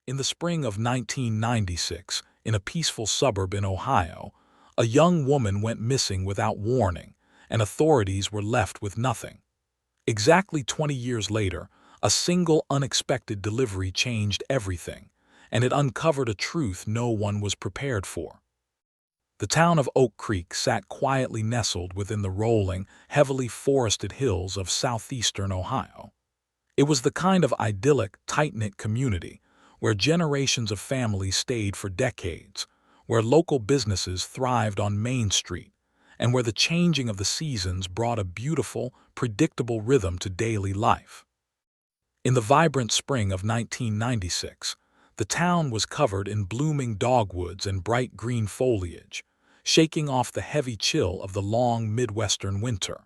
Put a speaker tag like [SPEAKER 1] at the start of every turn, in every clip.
[SPEAKER 1] In the spring of 1996, in a peaceful suburb in Ohio, a young woman went missing without warning, and authorities were left with nothing. Exactly 20 years later, a single unexpected delivery changed everything, and it uncovered a truth no one was prepared for. The town of Oak Creek sat quietly nestled within the rolling, heavily forested hills of southeastern Ohio. It was the kind of idyllic, tight-knit community where generations of families stayed for decades, where local businesses thrived on Main Street, and where the changing of the seasons brought a beautiful, predictable rhythm to daily life. In the vibrant spring of 1996, the town was covered in blooming dogwoods and bright green foliage, shaking off the heavy chill of the long Midwestern winter.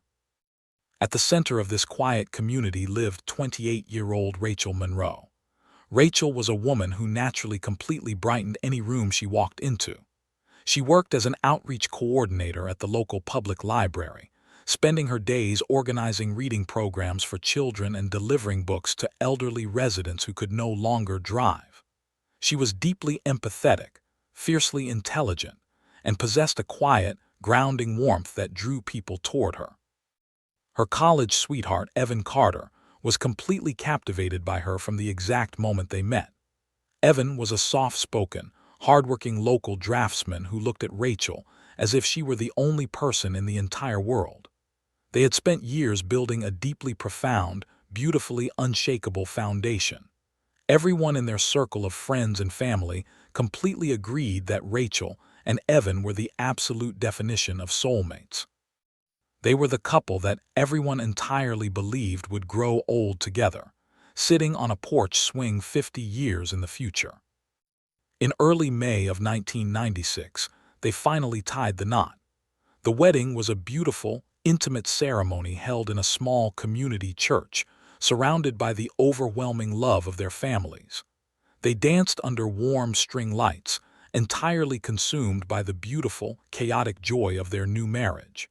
[SPEAKER 1] At the center of this quiet community lived 28-year-old Rachel Monroe. Rachel was a woman who naturally completely brightened any room she walked into. She worked as an outreach coordinator at the local public library, spending her days organizing reading programs for children and delivering books to elderly residents who could no longer drive. She was deeply empathetic, fiercely intelligent, and possessed a quiet, grounding warmth that drew people toward her. Her college sweetheart, Evan Carter, was completely captivated by her from the exact moment they met. Evan was a soft-spoken, hard-working local draftsman who looked at Rachel as if she were the only person in the entire world. They had spent years building a deeply profound, beautifully unshakable foundation. Everyone in their circle of friends and family completely agreed that Rachel and Evan were the absolute definition of soulmates. They were the couple that everyone entirely believed would grow old together, sitting on a porch swing 50 years in the future. In early May of 1996, they finally tied the knot. The wedding was a beautiful, intimate ceremony held in a small community church, surrounded by the overwhelming love of their families. They danced under warm string lights, entirely consumed by the beautiful, chaotic joy of their new marriage.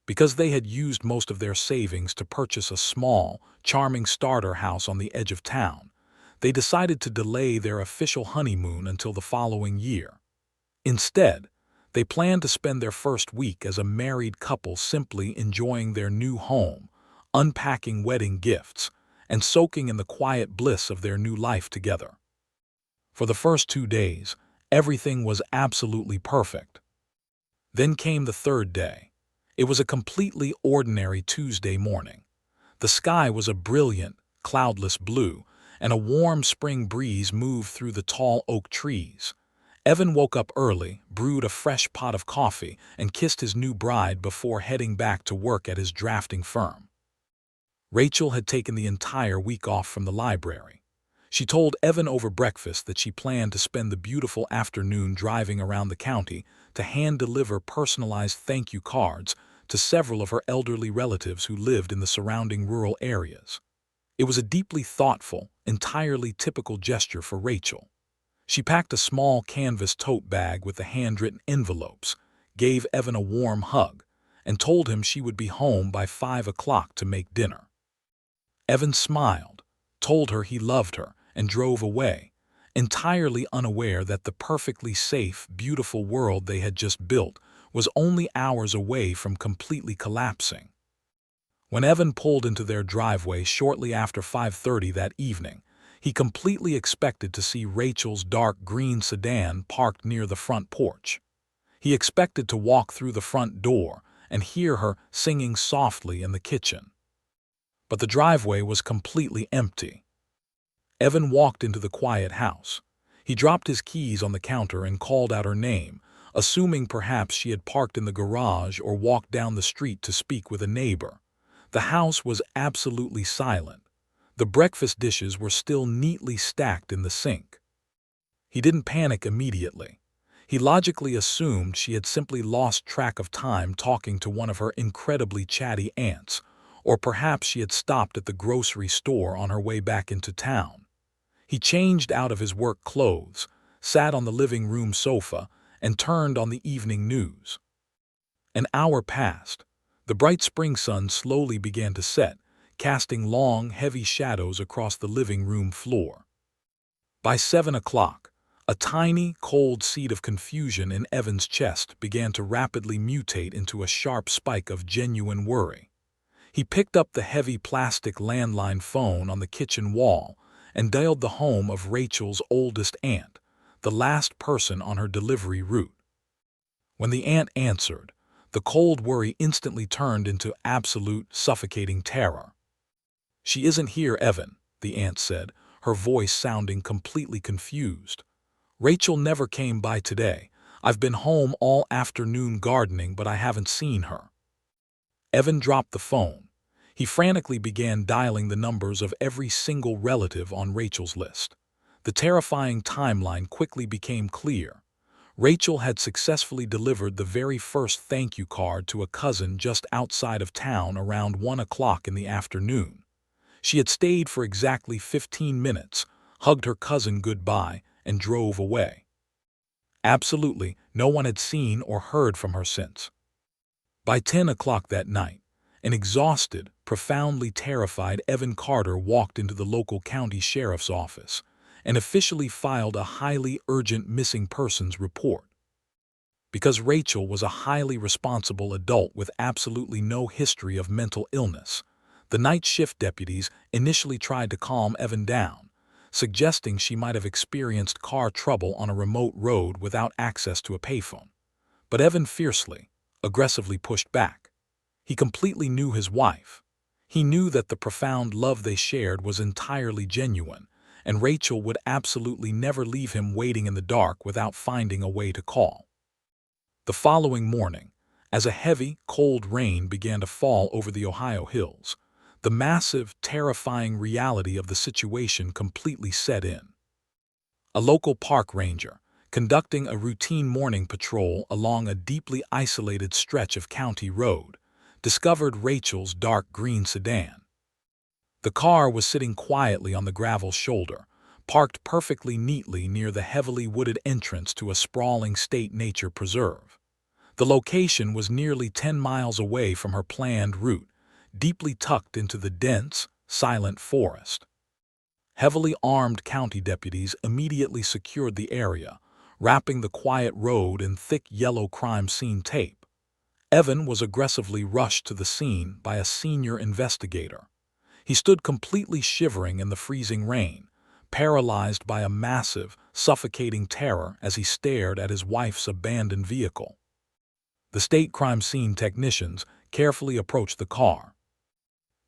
[SPEAKER 1] Because they had used most of their savings to purchase a small, charming starter house on the edge of town, they decided to delay their official honeymoon until the following year. Instead, they planned to spend their first week as a married couple simply enjoying their new home, unpacking wedding gifts, and soaking in the quiet bliss of their new life together. For the first 2 days, everything was absolutely perfect. Then came the third day. It was a completely ordinary Tuesday morning. The sky was a brilliant, cloudless blue, and a warm spring breeze moved through the tall oak trees. Evan woke up early, brewed a fresh pot of coffee, and kissed his new bride before heading back to work at his drafting firm. Rachel had taken the entire week off from the library. She told Evan over breakfast that she planned to spend the beautiful afternoon driving around the county to hand-deliver personalized thank-you cards to several of her elderly relatives who lived in the surrounding rural areas. It was a deeply thoughtful, entirely typical gesture for Rachel. She packed a small canvas tote bag with the handwritten envelopes, gave Evan a warm hug, and told him she would be home by 5 o'clock to make dinner. Evan smiled, told her he loved her, and drove away, entirely unaware that the perfectly safe, beautiful world they had just built was only hours away from completely collapsing. When Evan pulled into their driveway shortly after 5:30 that evening, he completely expected to see Rachel's dark green sedan parked near the front porch. He expected to walk through the front door and hear her singing softly in the kitchen. But the driveway was completely empty. Evan walked into the quiet house. He dropped his keys on the counter and called out her name, assuming perhaps she had parked in the garage or walked down the street to speak with a neighbor. The house was absolutely silent. The breakfast dishes were still neatly stacked in the sink. He didn't panic immediately. He logically assumed she had simply lost track of time talking to one of her incredibly chatty aunts, or perhaps she had stopped at the grocery store on her way back into town. He changed out of his work clothes, sat on the living room sofa, and turned on the evening news. An hour passed. The bright spring sun slowly began to set, casting long, heavy shadows across the living room floor. By 7 o'clock, a tiny, cold seed of confusion in Evan's chest began to rapidly mutate into a sharp spike of genuine worry. He picked up the heavy plastic landline phone on the kitchen wall and dialed the home of Rachel's oldest aunt, the last person on her delivery route. When the aunt answered, the cold worry instantly turned into absolute, suffocating terror. "She isn't here, Evan," the aunt said, her voice sounding completely confused. "Rachel never came by today. I've been home all afternoon gardening, but I haven't seen her." Evan dropped the phone. He frantically began dialing the numbers of every single relative on Rachel's list. The terrifying timeline quickly became clear. Rachel had successfully delivered the very first thank you card to a cousin just outside of town around 1 o'clock in the afternoon. She had stayed for exactly 15 minutes, hugged her cousin goodbye, and drove away. Absolutely no one had seen or heard from her since. By 10 o'clock that night, an exhausted, profoundly terrified Evan Carter walked into the local county sheriff's office and officially filed a highly urgent missing persons report. Because Rachel was a highly responsible adult with absolutely no history of mental illness, the night shift deputies initially tried to calm Evan down, suggesting she might have experienced car trouble on a remote road without access to a payphone. But Evan fiercely, aggressively pushed back. He completely knew his wife. He knew that the profound love they shared was entirely genuine, and Rachel would absolutely never leave him waiting in the dark without finding a way to call. The following morning, as a heavy, cold rain began to fall over the Ohio hills, the massive, terrifying reality of the situation completely set in. A local park ranger, conducting a routine morning patrol along a deeply isolated stretch of county road, discovered Rachel's dark green sedan. The car was sitting quietly on the gravel shoulder, parked perfectly neatly near the heavily wooded entrance to a sprawling state nature preserve. The location was nearly 10 miles away from her planned route, deeply tucked into the dense, silent forest. Heavily armed county deputies immediately secured the area, wrapping the quiet road in thick yellow crime scene tape. Evan was aggressively rushed to the scene by a senior investigator. He stood completely shivering in the freezing rain, paralyzed by a massive, suffocating terror as he stared at his wife's abandoned vehicle. The state crime scene technicians carefully approached the car.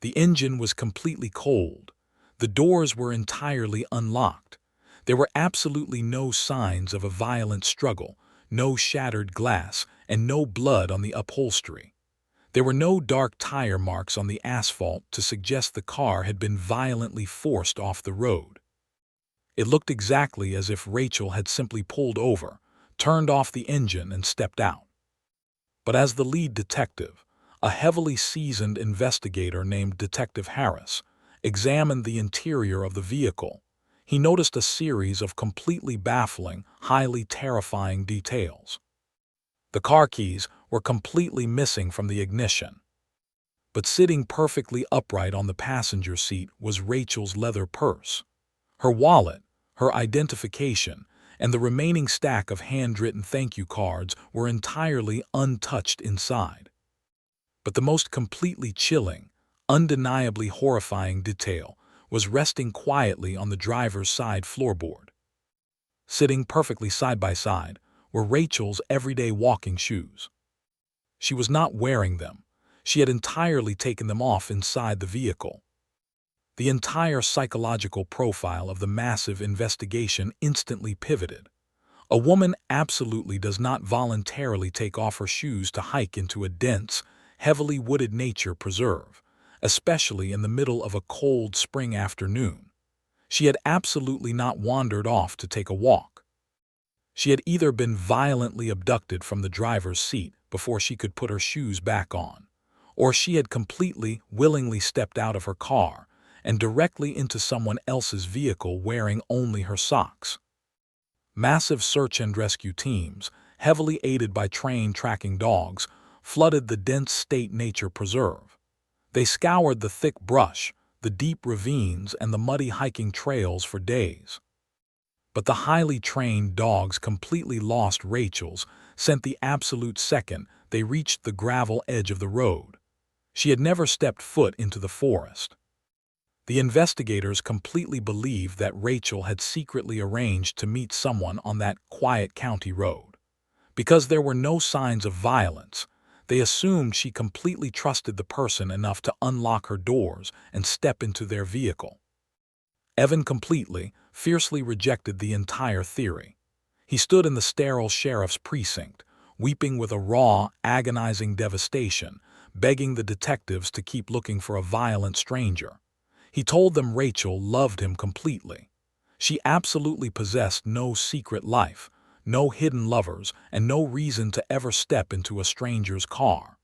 [SPEAKER 1] The engine was completely cold. The doors were entirely unlocked. There were absolutely no signs of a violent struggle, no shattered glass, and no blood on the upholstery. There were no dark tire marks on the asphalt to suggest the car had been violently forced off the road. It looked exactly as if Rachel had simply pulled over, turned off the engine, and stepped out. But as the lead detective, a heavily seasoned investigator named Detective Harris, examined the interior of the vehicle, he noticed a series of completely baffling, highly terrifying details. The car keys were completely missing from the ignition. But sitting perfectly upright on the passenger seat was Rachel's leather purse. Her wallet, her identification, and the remaining stack of handwritten thank you cards were entirely untouched inside. But the most completely chilling, undeniably horrifying detail was resting quietly on the driver's side floorboard. Sitting perfectly side by side were Rachel's everyday walking shoes. She was not wearing them. She had entirely taken them off inside the vehicle. The entire psychological profile of the massive investigation instantly pivoted. A woman absolutely does not voluntarily take off her shoes to hike into a dense, heavily wooded nature preserve, especially in the middle of a cold spring afternoon. She had absolutely not wandered off to take a walk. She had either been violently abducted from the driver's seat before she could put her shoes back on, or she had completely, willingly stepped out of her car and directly into someone else's vehicle wearing only her socks. Massive search and rescue teams, heavily aided by trained tracking dogs, flooded the dense state nature preserve. They scoured the thick brush, the deep ravines, and the muddy hiking trails for days. But the highly trained dogs completely lost Rachel's scent the absolute second they reached the gravel edge of the road. She had never stepped foot into the forest. The investigators completely believed that Rachel had secretly arranged to meet someone on that quiet county road. Because there were no signs of violence, they assumed she completely trusted the person enough to unlock her doors and step into their vehicle. Evan completely, fiercely rejected the entire theory. He stood in the sterile sheriff's precinct, weeping with a raw, agonizing devastation, begging the detectives to keep looking for a violent stranger. He told them Rachel loved him completely. She absolutely possessed no secret life, no hidden lovers, and no reason to ever step into a stranger's car.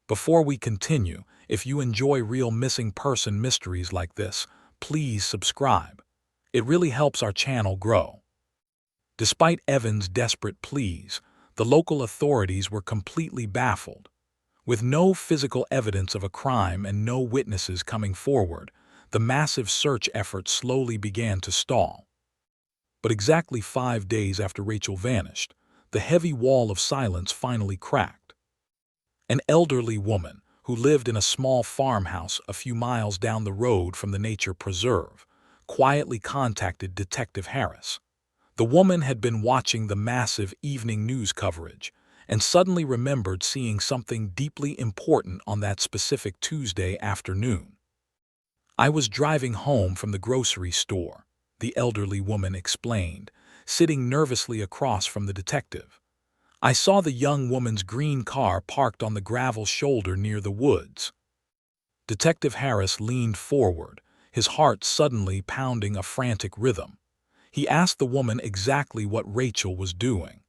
[SPEAKER 1] Before we continue, if you enjoy real missing person mysteries like this, please subscribe. It really helps our channel grow. Despite Evan's desperate pleas, the local authorities were completely baffled. With no physical evidence of a crime and no witnesses coming forward, the massive search effort slowly began to stall. But exactly 5 days after Rachel vanished, the heavy wall of silence finally cracked. An elderly woman, who lived in a small farmhouse a few miles down the road from the nature preserve, quietly contacted Detective Harris. The woman had been watching the massive evening news coverage and suddenly remembered seeing something deeply important on that specific Tuesday afternoon. "I was driving home from the grocery store," the elderly woman explained, sitting nervously across from the detective. "I saw the young woman's green car parked on the gravel shoulder near the woods." Detective Harris leaned forward, his heart suddenly pounding a frantic rhythm. He asked the woman exactly what Rachel was doing.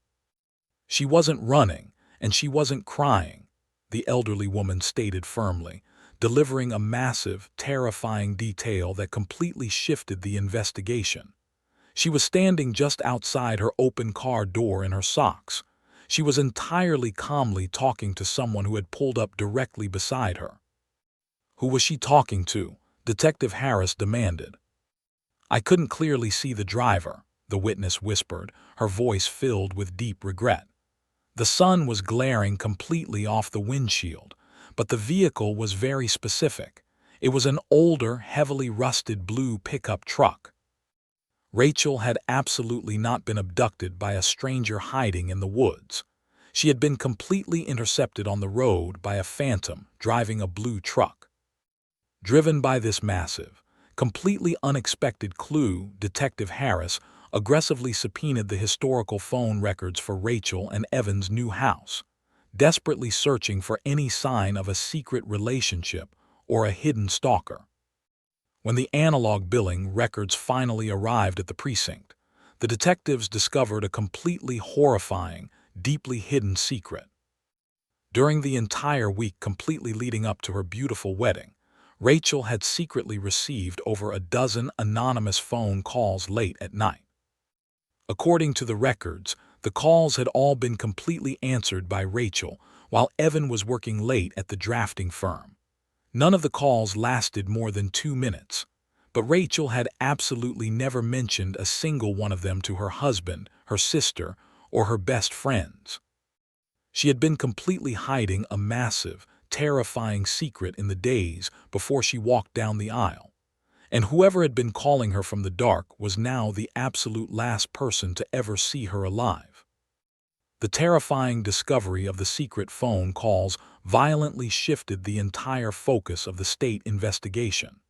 [SPEAKER 1] "She wasn't running, and she wasn't crying," the elderly woman stated firmly, delivering a massive, terrifying detail that completely shifted the investigation. "She was standing just outside her open car door in her socks. She was entirely calmly talking to someone who had pulled up directly beside her." "Who was she talking to?" Detective Harris demanded. "I couldn't clearly see the driver," the witness whispered, her voice filled with deep regret. "The sun was glaring completely off the windshield, but the vehicle was very specific. It was an older, heavily rusted blue pickup truck." Rachel had absolutely not been abducted by a stranger hiding in the woods. She had been completely intercepted on the road by a phantom driving a blue truck. Driven by this massive, completely unexpected clue, Detective Harris aggressively subpoenaed the historical phone records for Rachel and Evan's new house, desperately searching for any sign of a secret relationship or a hidden stalker. When the analog billing records finally arrived at the precinct, the detectives discovered a completely horrifying, deeply hidden secret. During the entire week completely leading up to her beautiful wedding, Rachel had secretly received over a dozen anonymous phone calls late at night. According to the records, the calls had all been completely answered by Rachel while Evan was working late at the drafting firm. None of the calls lasted more than 2 minutes, but Rachel had absolutely never mentioned a single one of them to her husband, her sister, or her best friends. She had been completely hiding a massive, terrifying secret in the days before she walked down the aisle, and whoever had been calling her from the dark was now the absolute last person to ever see her alive. The terrifying discovery of the secret phone calls violently shifted the entire focus of the state investigation.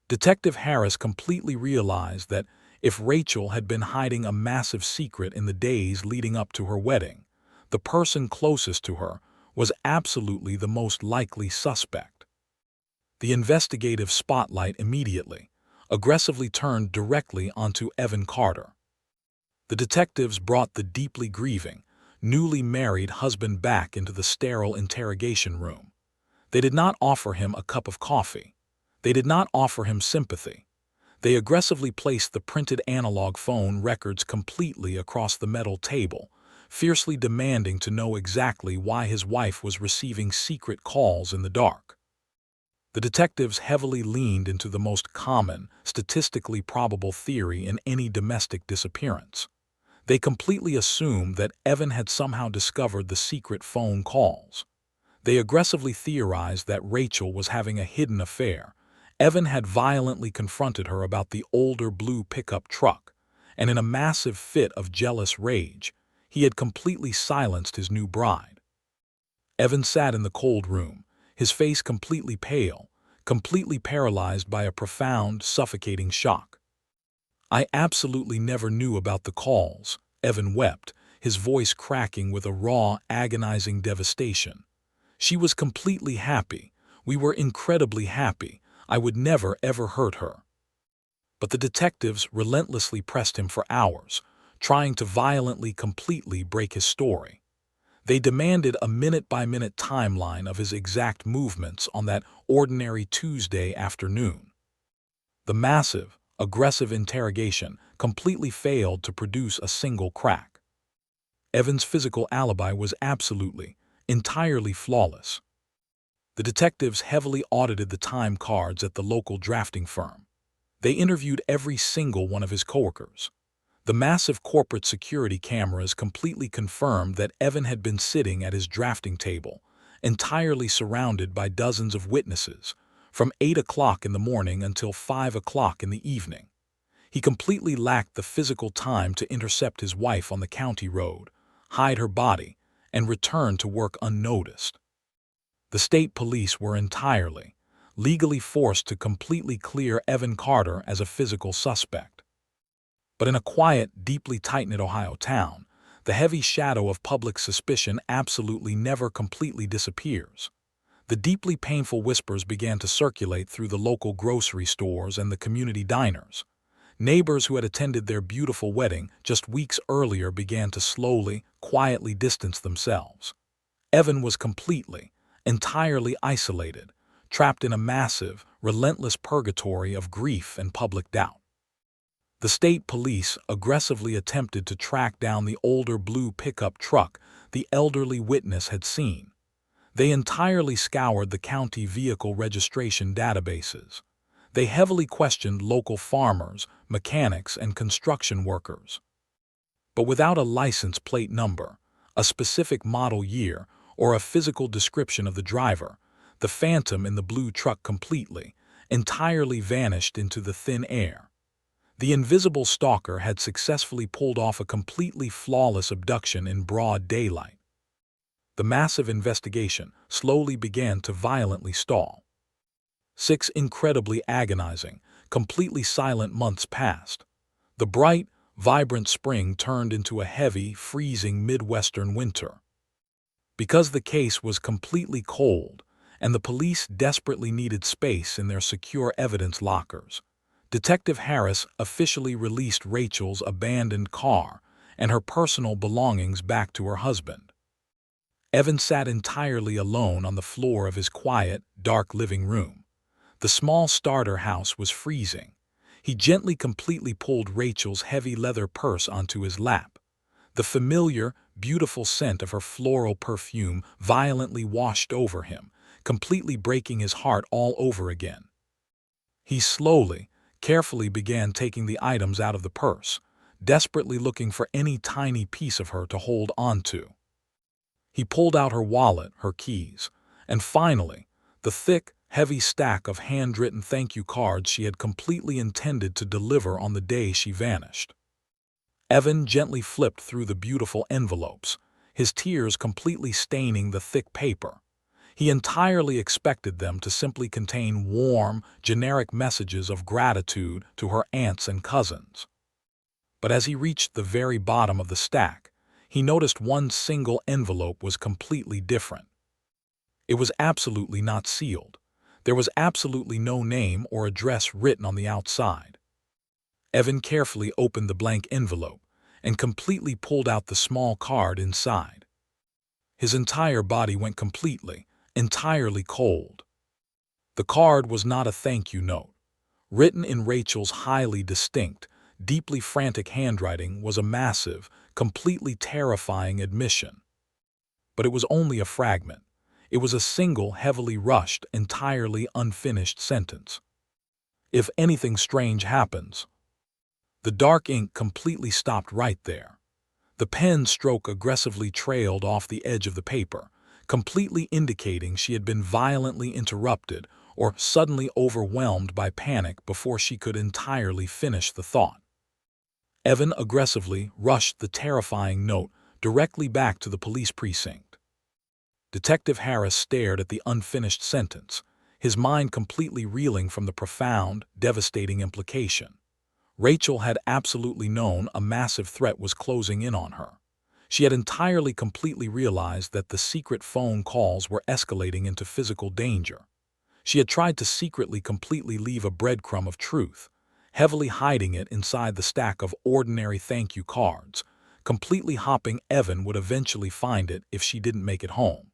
[SPEAKER 1] Detective Harris completely realized that if Rachel had been hiding a massive secret in the days leading up to her wedding, the person closest to her was absolutely the most likely suspect. The investigative spotlight immediately, aggressively turned directly onto Evan Carter. The detectives brought the deeply grieving, newly married husband back into the sterile interrogation room. They did not offer him a cup of coffee. They did not offer him sympathy. They aggressively placed the printed analog phone records completely across the metal table, fiercely demanding to know exactly why his wife was receiving secret calls in the dark. The detectives heavily leaned into the most common, statistically probable theory in any domestic disappearance. They completely assumed that Evan had somehow discovered the secret phone calls. They aggressively theorized that Rachel was having a hidden affair. Evan had violently confronted her about the older blue pickup truck, and in a massive fit of jealous rage, he had completely silenced his new bride. Evan sat in the cold room, his face completely pale, completely paralyzed by a profound, suffocating shock. "I absolutely never knew about the calls," Evan wept, his voice cracking with a raw, agonizing devastation. "She was completely happy. We were incredibly happy. I would never, ever hurt her." But the detectives relentlessly pressed him for hours, trying to violently, completely break his story. They demanded a minute-by-minute timeline of his exact movements on that ordinary Tuesday afternoon. The massive, aggressive interrogation completely failed to produce a single crack. Evan's physical alibi was absolutely, entirely flawless. The detectives heavily audited the time cards at the local drafting firm. They interviewed every single one of his coworkers. The massive corporate security cameras completely confirmed that Evan had been sitting at his drafting table, entirely surrounded by dozens of witnesses, from 8 o'clock in the morning until 5 o'clock in the evening. He completely lacked the physical time to intercept his wife on the county road, hide her body, and return to work unnoticed. The state police were entirely, legally forced to completely clear Evan Carter as a physical suspect. But in a quiet, deeply tight-knit Ohio town, the heavy shadow of public suspicion absolutely never completely disappears. The deeply painful whispers began to circulate through the local grocery stores and the community diners. Neighbors who had attended their beautiful wedding just weeks earlier began to slowly, quietly distance themselves. Evan was completely, entirely isolated, trapped in a massive, relentless purgatory of grief and public doubt. The state police aggressively attempted to track down the older blue pickup truck the elderly witness had seen. They entirely scoured the county vehicle registration databases. They heavily questioned local farmers, mechanics, and construction workers. But without a license plate number, a specific model year, or a physical description of the driver, the phantom in the blue truck completely, entirely vanished into the thin air. The invisible stalker had successfully pulled off a completely flawless abduction in broad daylight. The massive investigation slowly began to violently stall. 6 incredibly agonizing, completely silent months passed. The bright, vibrant spring turned into a heavy, freezing Midwestern winter. Because the case was completely cold, and the police desperately needed space in their secure evidence lockers, Detective Harris officially released Rachel's abandoned car and her personal belongings back to her husband. Evan sat entirely alone on the floor of his quiet, dark living room. The small starter house was freezing. He gently completely pulled Rachel's heavy leather purse onto his lap. The familiar, beautiful scent of her floral perfume violently washed over him, completely breaking his heart all over again. He slowly, carefully began taking the items out of the purse, desperately looking for any tiny piece of her to hold onto. He pulled out her wallet, her keys, and finally, the thick, heavy stack of handwritten thank you cards she had completely intended to deliver on the day she vanished. Evan gently flipped through the beautiful envelopes, his tears completely staining the thick paper. He entirely expected them to simply contain warm, generic messages of gratitude to her aunts and cousins. But as he reached the very bottom of the stack, he noticed one single envelope was completely different. It was absolutely not sealed. There was absolutely no name or address written on the outside. Evan carefully opened the blank envelope and completely pulled out the small card inside. His entire body went completely, entirely cold. The card was not a thank you note. Written in Rachel's highly distinct, deeply frantic handwriting was a massive, completely terrifying admission. But it was only a fragment. It was a single, heavily rushed, entirely unfinished sentence. If anything strange happens. The dark ink completely stopped right there. The pen stroke aggressively trailed off the edge of the paper, completely indicating she had been violently interrupted or suddenly overwhelmed by panic before she could entirely finish the thought. Evan aggressively rushed the terrifying note directly back to the police precinct. Detective Harris stared at the unfinished sentence, his mind completely reeling from the profound, devastating implication. Rachel had absolutely known a massive threat was closing in on her. She had entirely completely realized that the secret phone calls were escalating into physical danger. She had tried to secretly completely leave a breadcrumb of truth, heavily hiding it inside the stack of ordinary thank you cards, completely hoping Evan would eventually find it if she didn't make it home.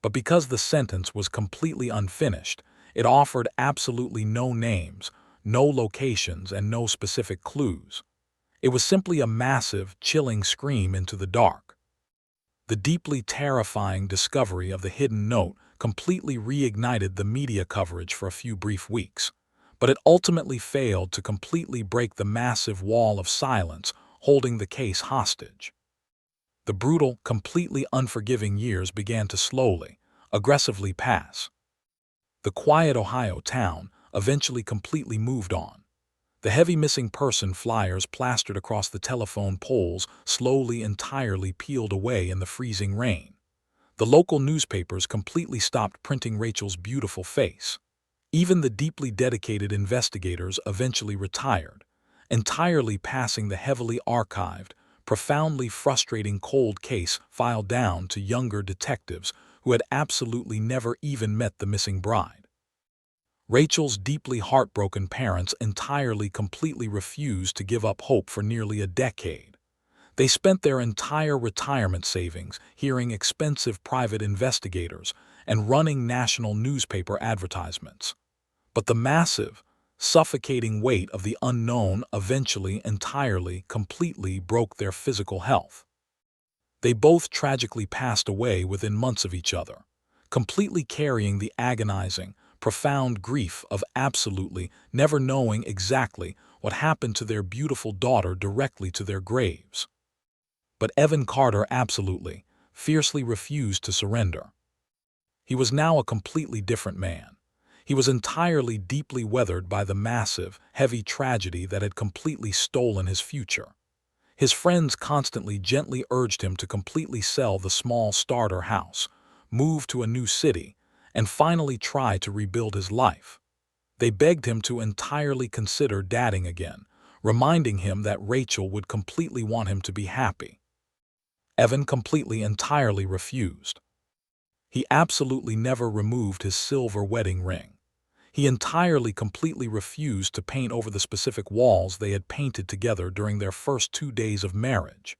[SPEAKER 1] But because the sentence was completely unfinished, it offered absolutely no names, no locations, and no specific clues. It was simply a massive, chilling scream into the dark. The deeply terrifying discovery of the hidden note completely reignited the media coverage for a few brief weeks, but it ultimately failed to completely break the massive wall of silence holding the case hostage. The brutal, completely unforgiving years began to slowly, aggressively pass. The quiet Ohio town eventually completely moved on. The heavy missing person flyers plastered across the telephone poles slowly entirely peeled away in the freezing rain. The local newspapers completely stopped printing Rachel's beautiful face. Even the deeply dedicated investigators eventually retired, entirely passing the heavily archived, profoundly frustrating cold case file down to younger detectives who had absolutely never even met the missing bride. Rachel's deeply heartbroken parents entirely completely refused to give up hope for nearly a decade. They spent their entire retirement savings hearing expensive private investigators and running national newspaper advertisements. But the massive, suffocating weight of the unknown eventually entirely, completely broke their physical health. They both tragically passed away within months of each other, completely carrying the agonizing, profound grief of absolutely never knowing exactly what happened to their beautiful daughter directly to their graves. But Evan Carter absolutely, fiercely refused to surrender. He was now a completely different man. He was entirely deeply weathered by the massive, heavy tragedy that had completely stolen his future. His friends constantly gently urged him to completely sell the small starter house, move to a new city, and finally try to rebuild his life. They begged him to entirely consider dating again, reminding him that Rachel would completely want him to be happy. Evan completely entirely refused. He absolutely never removed his silver wedding ring. He entirely completely refused to paint over the specific walls they had painted together during their first 2 days of marriage.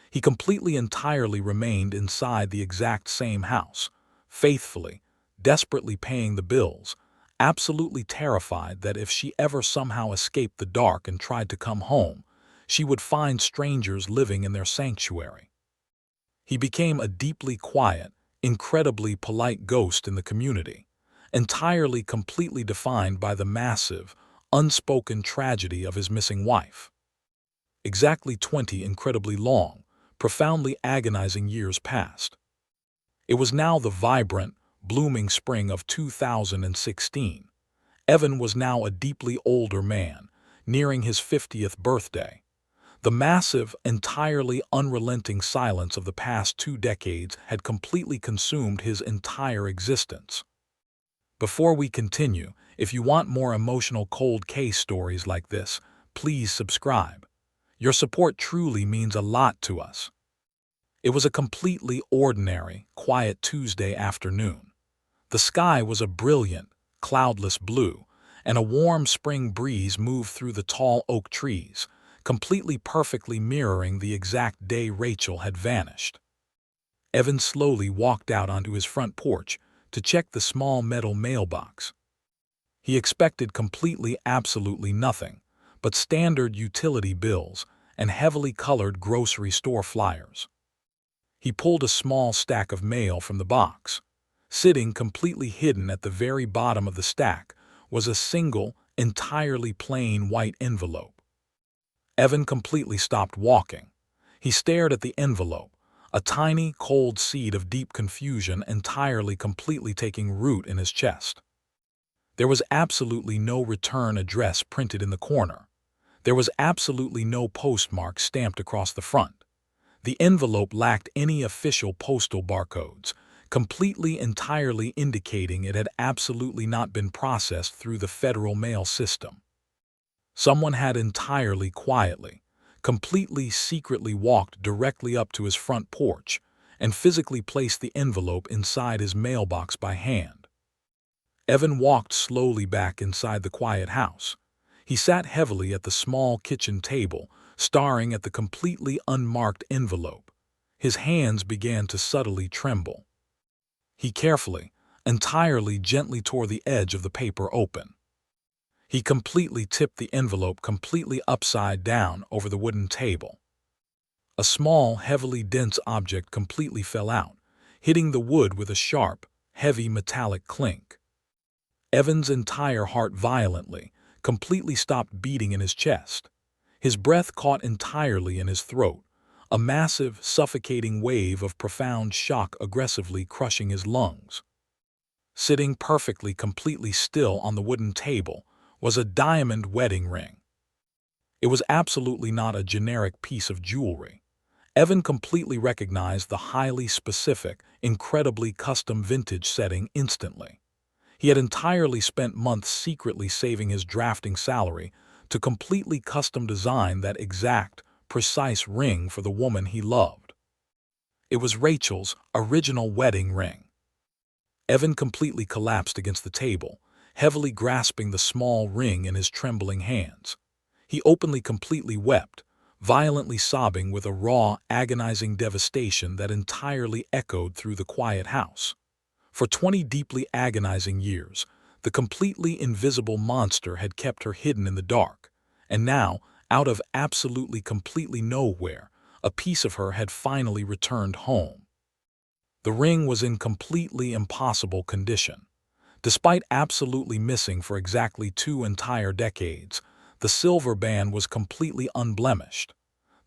[SPEAKER 1] He completely entirely remained inside the exact same house, faithfully, desperately paying the bills, absolutely terrified that if she ever somehow escaped the dark and tried to come home, she would find strangers living in their sanctuary. He became a deeply quiet, incredibly polite ghost in the community, entirely completely defined by the massive, unspoken tragedy of his missing wife. Exactly 20 incredibly long, profoundly agonizing years passed. It was now the vibrant, blooming spring of 2016. Evan was now a deeply older man, nearing his 50th birthday. The massive, entirely unrelenting silence of the past 2 decades had completely consumed his entire existence. Before we continue, if you want more emotional cold case stories like this, please subscribe. Your support truly means a lot to us. It was a completely ordinary, quiet Tuesday afternoon. The sky was a brilliant, cloudless blue, and a warm spring breeze moved through the tall oak trees, completely perfectly mirroring the exact day Rachel had vanished. Evan slowly walked out onto his front porch to check the small metal mailbox. He expected completely absolutely nothing but standard utility bills and heavily colored grocery store flyers. He pulled a small stack of mail from the box. Sitting completely hidden at the very bottom of the stack was a single, entirely plain white envelope. Evan completely stopped walking. He stared at the envelope, a tiny, cold seed of deep confusion entirely completely taking root in his chest. There was absolutely no return address printed in the corner. There was absolutely no postmark stamped across the front. The envelope lacked any official postal barcodes, completely entirely indicating it had absolutely not been processed through the federal mail system. Someone had entirely quietly, completely secretly walked directly up to his front porch and physically placed the envelope inside his mailbox by hand. Evan walked slowly back inside the quiet house. He sat heavily at the small kitchen table, staring at the completely unmarked envelope. His hands began to subtly tremble. He carefully, entirely gently tore the edge of the paper open. He completely tipped the envelope completely upside down over the wooden table. A small, heavily dense object completely fell out, hitting the wood with a sharp, heavy metallic clink. Evan's entire heart violently, completely stopped beating in his chest. His breath caught entirely in his throat, a massive, suffocating wave of profound shock aggressively crushing his lungs. Sitting perfectly completely still on the wooden table was a diamond wedding ring. It was absolutely not a generic piece of jewelry. Evan completely recognized the highly specific, incredibly custom vintage setting instantly. He had entirely spent months secretly saving his drafting salary to completely custom design that exact, precise ring for the woman he loved. It was Rachel's original wedding ring. Evan completely collapsed against the table, heavily grasping the small ring in his trembling hands. He openly completely wept, violently sobbing with a raw, agonizing devastation that entirely echoed through the quiet house. For 20 deeply agonizing years, the completely invisible monster had kept her hidden in the dark, and now, out of absolutely completely nowhere, a piece of her had finally returned home. The ring was in completely impossible condition. Despite absolutely missing for exactly 2 entire decades, the silver band was completely unblemished.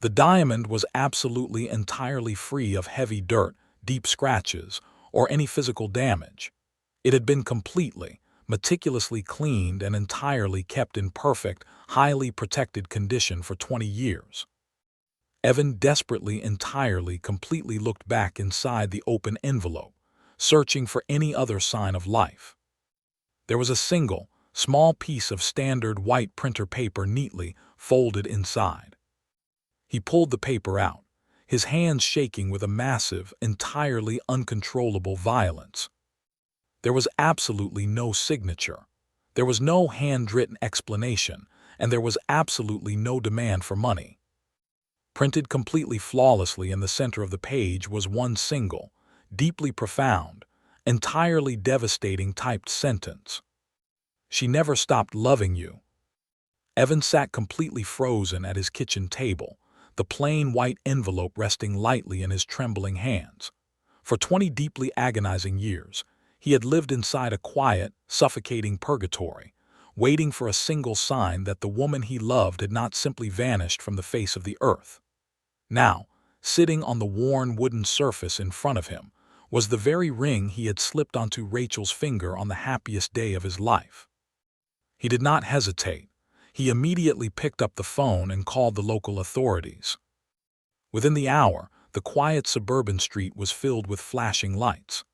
[SPEAKER 1] The diamond was absolutely entirely free of heavy dirt, deep scratches, or any physical damage. It had been completely, meticulously cleaned and entirely kept in perfect, highly protected condition for 20 years. Evan desperately, entirely, completely looked back inside the open envelope, searching for any other sign of life. There was a single, small piece of standard white printer paper neatly folded inside. He pulled the paper out, his hands shaking with a massive, entirely uncontrollable violence. There was absolutely no signature. There was no handwritten explanation, and there was absolutely no demand for money. Printed completely flawlessly in the center of the page was one single, deeply profound, entirely devastating typed sentence. "She never stopped loving you." Evan sat completely frozen at his kitchen table, the plain white envelope resting lightly in his trembling hands. For 20 deeply agonizing years, he had lived inside a quiet, suffocating purgatory, waiting for a single sign that the woman he loved had not simply vanished from the face of the earth. Now, sitting on the worn wooden surface in front of him, was the very ring he had slipped onto Rachel's finger on the happiest day of his life. He did not hesitate. He immediately picked up the phone and called the local authorities. Within the hour, the quiet suburban street was filled with flashing lights.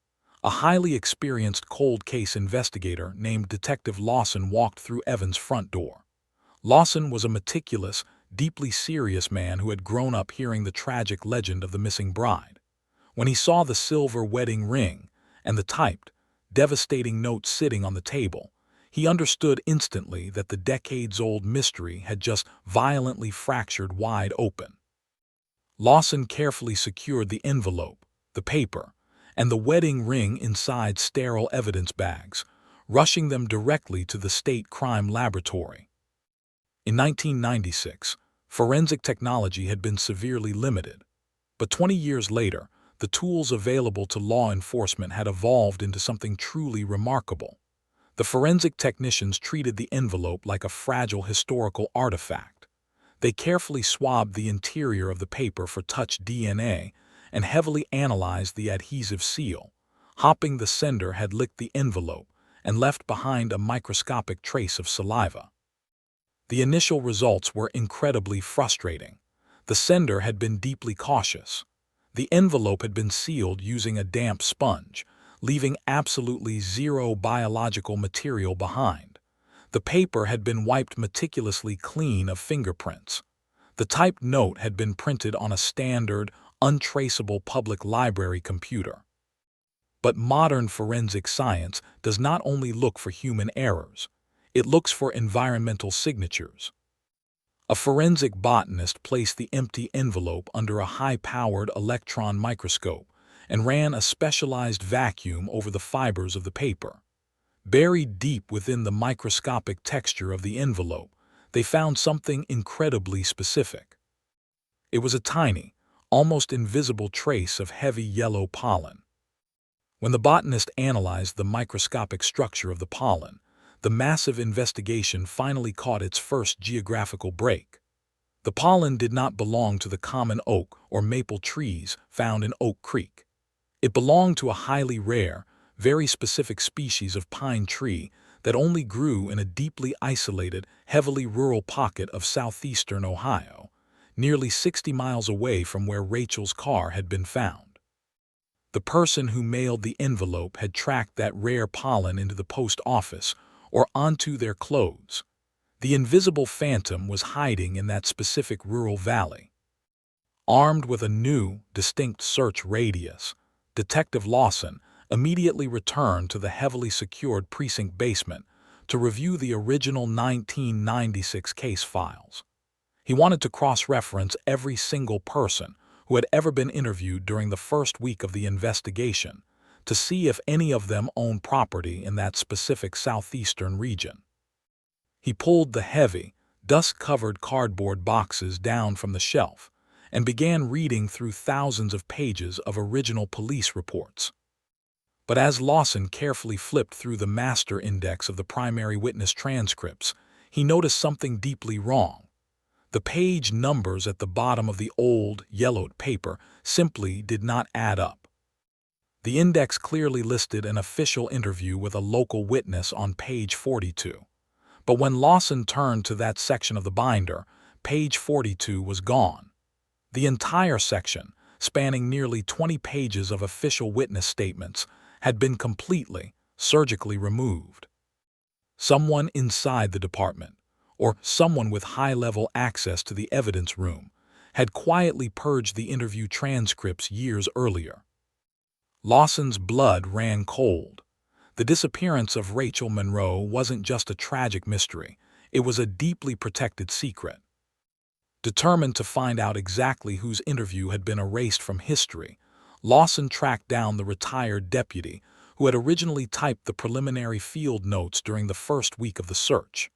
[SPEAKER 1] A highly experienced cold case investigator named Detective Lawson walked through Evan's front door. Lawson was a meticulous, deeply serious man who had grown up hearing the tragic legend of the missing bride. When he saw the silver wedding ring and the typed, devastating note sitting on the table, he understood instantly that the decades-old mystery had just violently fractured wide open. Lawson carefully secured the envelope, the paper, and the wedding ring inside sterile evidence bags, rushing them directly to the state crime laboratory. In 1996, forensic technology had been severely limited, but 20 years later, the tools available to law enforcement had evolved into something truly remarkable. The forensic technicians treated the envelope like a fragile historical artifact. They carefully swabbed the interior of the paper for touch DNA and heavily analyzed the adhesive seal, hoping the sender had licked the envelope and left behind a microscopic trace of saliva. The initial results were incredibly frustrating. The sender had been deeply cautious. The envelope had been sealed using a damp sponge, leaving absolutely zero biological material behind. The paper had been wiped meticulously clean of fingerprints. The typed note had been printed on a standard, untraceable public library computer. But modern forensic science does not only look for human errors, it looks for environmental signatures. A forensic botanist placed the empty envelope under a high-powered electron microscope and ran a specialized vacuum over the fibers of the paper. Buried deep within the microscopic texture of the envelope, they found something incredibly specific. It was a tiny, almost invisible trace of heavy yellow pollen. When the botanist analyzed the microscopic structure of the pollen, the massive investigation finally caught its first geographical break. The pollen did not belong to the common oak or maple trees found in Oak Creek. It belonged to a highly rare, very specific species of pine tree that only grew in a deeply isolated, heavily rural pocket of southeastern Ohio, nearly 60 miles away from where Rachel's car had been found. The person who mailed the envelope had tracked that rare pollen into the post office or onto their clothes. The invisible phantom was hiding in that specific rural valley. Armed with a new, distinct search radius, Detective Lawson immediately returned to the heavily secured precinct basement to review the original 1996 case files. He wanted to cross-reference every single person who had ever been interviewed during the first week of the investigation to see if any of them owned property in that specific southeastern region. He pulled the heavy, dust-covered cardboard boxes down from the shelf and began reading through thousands of pages of original police reports. But as Lawson carefully flipped through the master index of the primary witness transcripts, he noticed something deeply wrong. The page numbers at the bottom of the old, yellowed paper simply did not add up. The index clearly listed an official interview with a local witness on page 42. But when Lawson turned to that section of the binder, page 42 was gone. The entire section, spanning nearly 20 pages of official witness statements, had been completely, surgically removed. Someone inside the department, or someone with high-level access to the evidence room, had quietly purged the interview transcripts years earlier. Lawson's blood ran cold. The disappearance of Rachel Monroe wasn't just a tragic mystery, it was a deeply protected secret. Determined to find out exactly whose interview had been erased from history, Lawson tracked down the retired deputy who had originally typed the preliminary field notes during the first week of the search.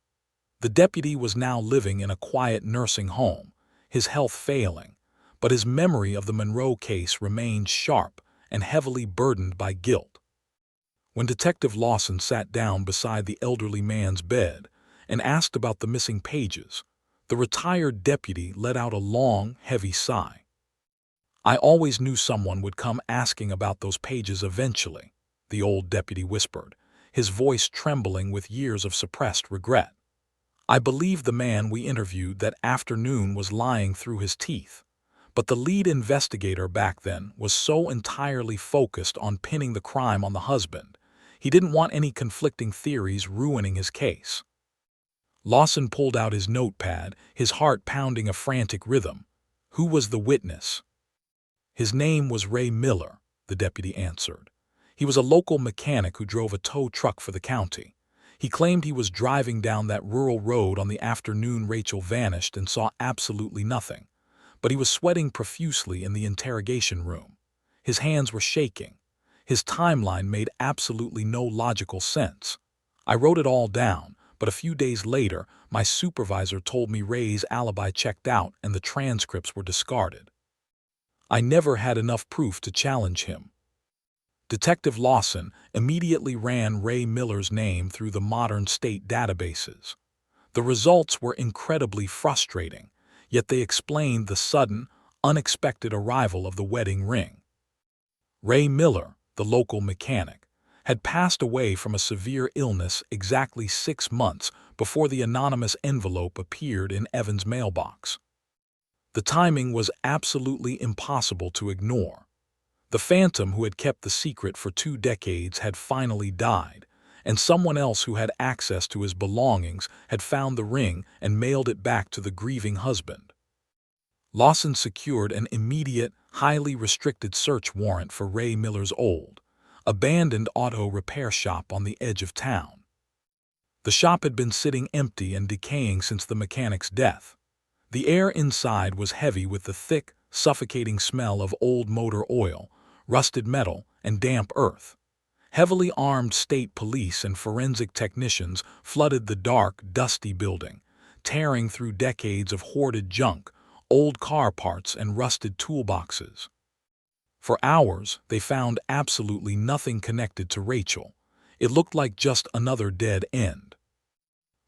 [SPEAKER 1] The deputy was now living in a quiet nursing home, his health failing, but his memory of the Monroe case remained sharp and heavily burdened by guilt. When Detective Lawson sat down beside the elderly man's bed and asked about the missing pages, the retired deputy let out a long, heavy sigh. "I always knew someone would come asking about those pages eventually," the old deputy whispered, his voice trembling with years of suppressed regret. "I believed the man we interviewed that afternoon was lying through his teeth. But the lead investigator back then was so entirely focused on pinning the crime on the husband, he didn't want any conflicting theories ruining his case." Lawson pulled out his notepad, his heart pounding a frantic rhythm. "Who was the witness?" "His name was Ray Miller," the deputy answered. "He was a local mechanic who drove a tow truck for the county. He claimed he was driving down that rural road on the afternoon Rachel vanished and saw absolutely nothing. But he was sweating profusely in the interrogation room. His hands were shaking. His timeline made absolutely no logical sense. I wrote it all down, but a few days later, my supervisor told me Ray's alibi checked out and the transcripts were discarded." I never had enough proof to challenge him. Detective Lawson immediately ran Ray Miller's name through the modern state databases. The results were incredibly frustrating, yet they explained the sudden, unexpected arrival of the wedding ring. Ray Miller, the local mechanic, had passed away from a severe illness exactly 6 months before the anonymous envelope appeared in Evan's mailbox. The timing was absolutely impossible to ignore. The phantom who had kept the secret for 2 decades had finally died, and someone else who had access to his belongings had found the ring and mailed it back to the grieving husband. Lawson secured an immediate, highly restricted search warrant for Ray Miller's old, abandoned auto repair shop on the edge of town. The shop had been sitting empty and decaying since the mechanic's death. The air inside was heavy with the thick, suffocating smell of old motor oil, rusted metal, and damp earth. Heavily armed state police and forensic technicians flooded the dark, dusty building, tearing through decades of hoarded junk, old car parts, and rusted toolboxes. For hours, they found absolutely nothing connected to Rachel. It looked like just another dead end.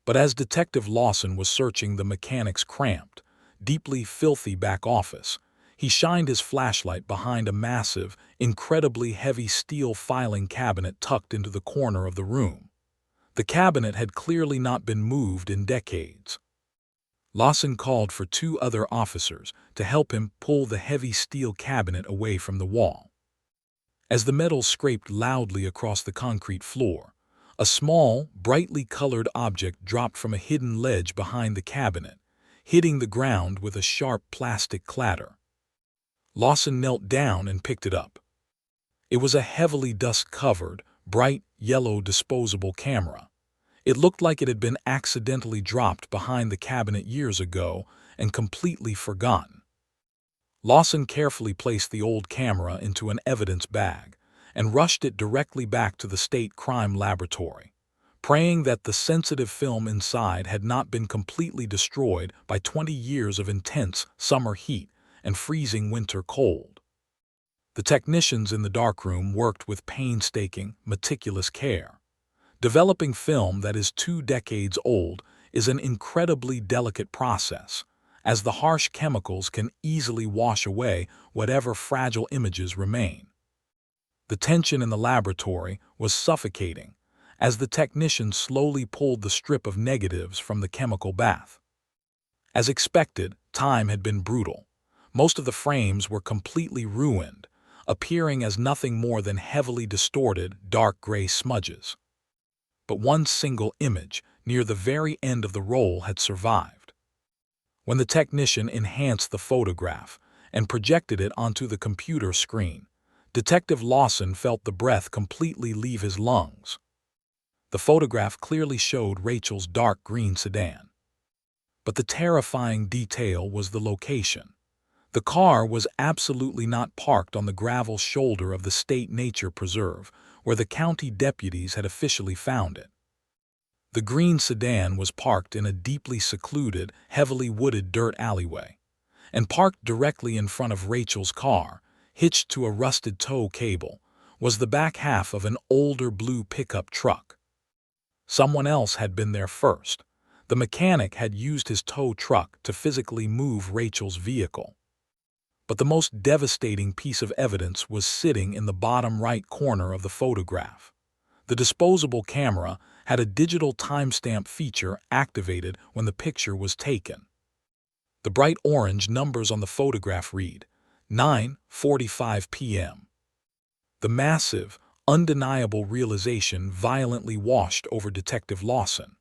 [SPEAKER 1] But as Detective Lawson was searching the mechanic's cramped, deeply filthy back office, he shined his flashlight behind a massive, incredibly heavy steel filing cabinet tucked into the corner of the room. The cabinet had clearly not been moved in decades. Lawson called for 2 other officers to help him pull the heavy steel cabinet away from the wall. As the metal scraped loudly across the concrete floor, a small, brightly colored object dropped from a hidden ledge behind the cabinet, hitting the ground with a sharp plastic clatter. Lawson knelt down and picked it up. It was a heavily dust-covered, bright yellow disposable camera. It looked like it had been accidentally dropped behind the cabinet years ago and completely forgotten. Lawson carefully placed the old camera into an evidence bag and rushed it directly back to the state crime laboratory, praying that the sensitive film inside had not been completely destroyed by 20 years of intense summer heat and freezing winter cold. The technicians in the darkroom worked with painstaking, meticulous care. Developing film that is 2 decades old is an incredibly delicate process, as the harsh chemicals can easily wash away whatever fragile images remain. The tension in the laboratory was suffocating as the technicians slowly pulled the strip of negatives from the chemical bath. As expected, time had been brutal. Most of the frames were completely ruined, appearing as nothing more than heavily distorted, dark gray smudges. But one single image, near the very end of the roll, had survived. When the technician enhanced the photograph and projected it onto the computer screen, Detective Lawson felt the breath completely leave his lungs. The photograph clearly showed Rachel's dark green sedan. But the terrifying detail was the location. The car was absolutely not parked on the gravel shoulder of the state nature preserve, where the county deputies had officially found it. The green sedan was parked in a deeply secluded, heavily wooded dirt alleyway, and parked directly in front of Rachel's car, hitched to a rusted tow cable, was the back half of an older blue pickup truck. Someone else had been there first. The mechanic had used his tow truck to physically move Rachel's vehicle. But the most devastating piece of evidence was sitting in the bottom right corner of the photograph. The disposable camera had a digital timestamp feature activated when the picture was taken. The bright orange numbers on the photograph read, 9:45 p.m. The massive, undeniable realization violently washed over Detective Lawson.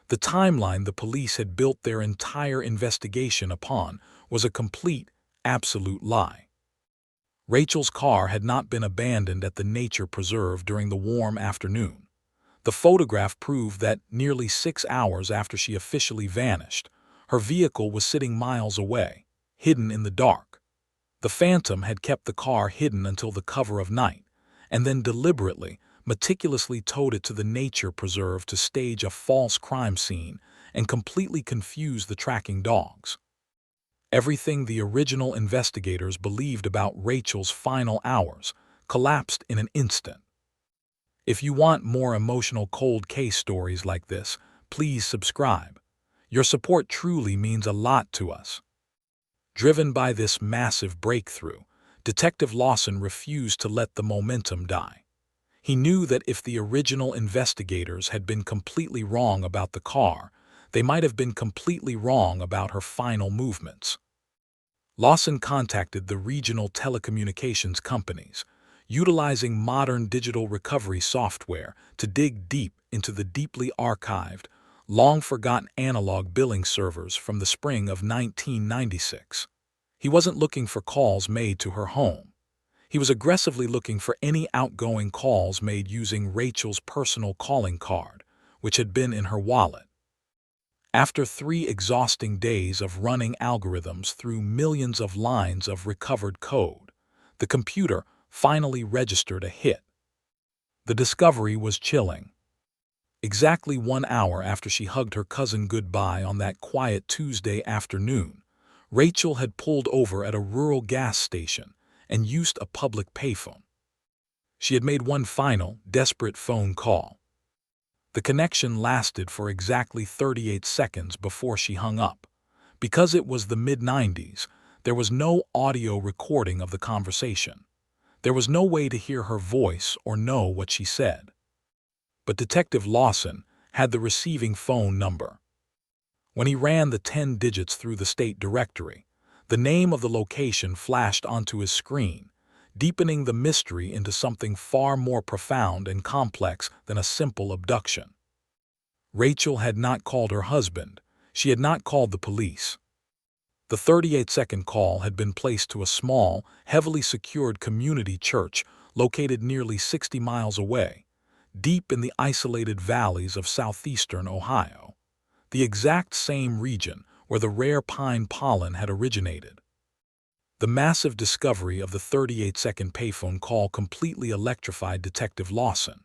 [SPEAKER 1] The timeline the police had built their entire investigation upon was a complete, absolute lie. Rachel's car had not been abandoned at the nature preserve during the warm afternoon. The photograph proved that nearly 6 hours after she officially vanished, her vehicle was sitting miles away, hidden in the dark. The phantom had kept the car hidden until the cover of night, and then deliberately, meticulously towed it to the nature preserve to stage a false crime scene and completely confuse the tracking dogs. Everything the original investigators believed about Rachel's final hours collapsed in an instant. If you want more emotional cold case stories like this, please subscribe. Your support truly means a lot to us. Driven by this massive breakthrough, Detective Lawson refused to let the momentum die. He knew that if the original investigators had been completely wrong about the car, they might have been completely wrong about her final movements. Lawson contacted the regional telecommunications companies, utilizing modern digital recovery software to dig deep into the deeply archived, long-forgotten analog billing servers from the spring of 1996. He wasn't looking for calls made to her home. He was aggressively looking for any outgoing calls made using Rachel's personal calling card, which had been in her wallet. After 3 exhausting days of running algorithms through millions of lines of recovered code, the computer finally registered a hit. The discovery was chilling. Exactly 1 hour after she hugged her cousin goodbye on that quiet Tuesday afternoon, Rachel had pulled over at a rural gas station and used a public payphone. She had made one final, desperate phone call. The connection lasted for exactly 38 seconds before she hung up. Because it was the mid-90s, there was no audio recording of the conversation. There was no way to hear her voice or know what she said. But Detective Lawson had the receiving phone number. When he ran the 10 digits through the state directory, the name of the location flashed onto his screen, deepening the mystery into something far more profound and complex than a simple abduction. Rachel had not called her husband. She had not called the police. The 38-second call had been placed to a small, heavily secured community church located nearly 60 miles away, deep in the isolated valleys of southeastern Ohio, the exact same region where the rare pine pollen had originated. The massive discovery of the 38-second payphone call completely electrified Detective Lawson.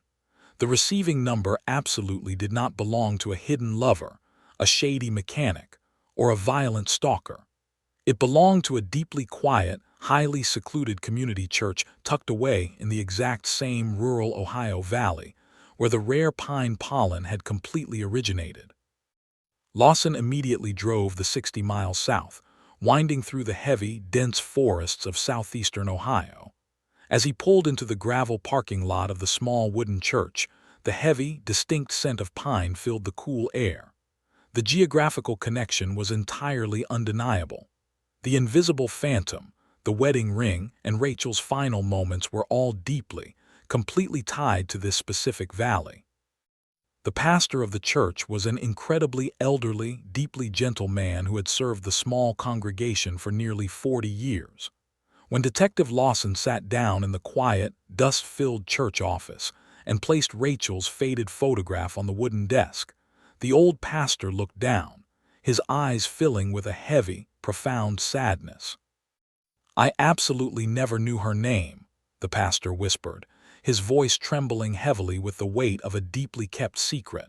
[SPEAKER 1] The receiving number absolutely did not belong to a hidden lover, a shady mechanic, or a violent stalker. It belonged to a deeply quiet, highly secluded community church tucked away in the exact same rural Ohio valley where the rare pine pollen had completely originated. Lawson immediately drove the 60 miles south, winding through the heavy, dense forests of southeastern Ohio. As he pulled into the gravel parking lot of the small wooden church, the heavy, distinct scent of pine filled the cool air. The geographical connection was entirely undeniable. The invisible phantom, the wedding ring, and Rachel's final moments were all deeply, completely tied to this specific valley. The pastor of the church was an incredibly elderly, deeply gentle man who had served the small congregation for nearly 40 years. When Detective Lawson sat down in the quiet, dust-filled church office and placed Rachel's faded photograph on the wooden desk, the old pastor looked down, his eyes filling with a heavy, profound sadness. "I absolutely never knew her name," the pastor whispered, his voice trembling heavily with the weight of a deeply kept secret.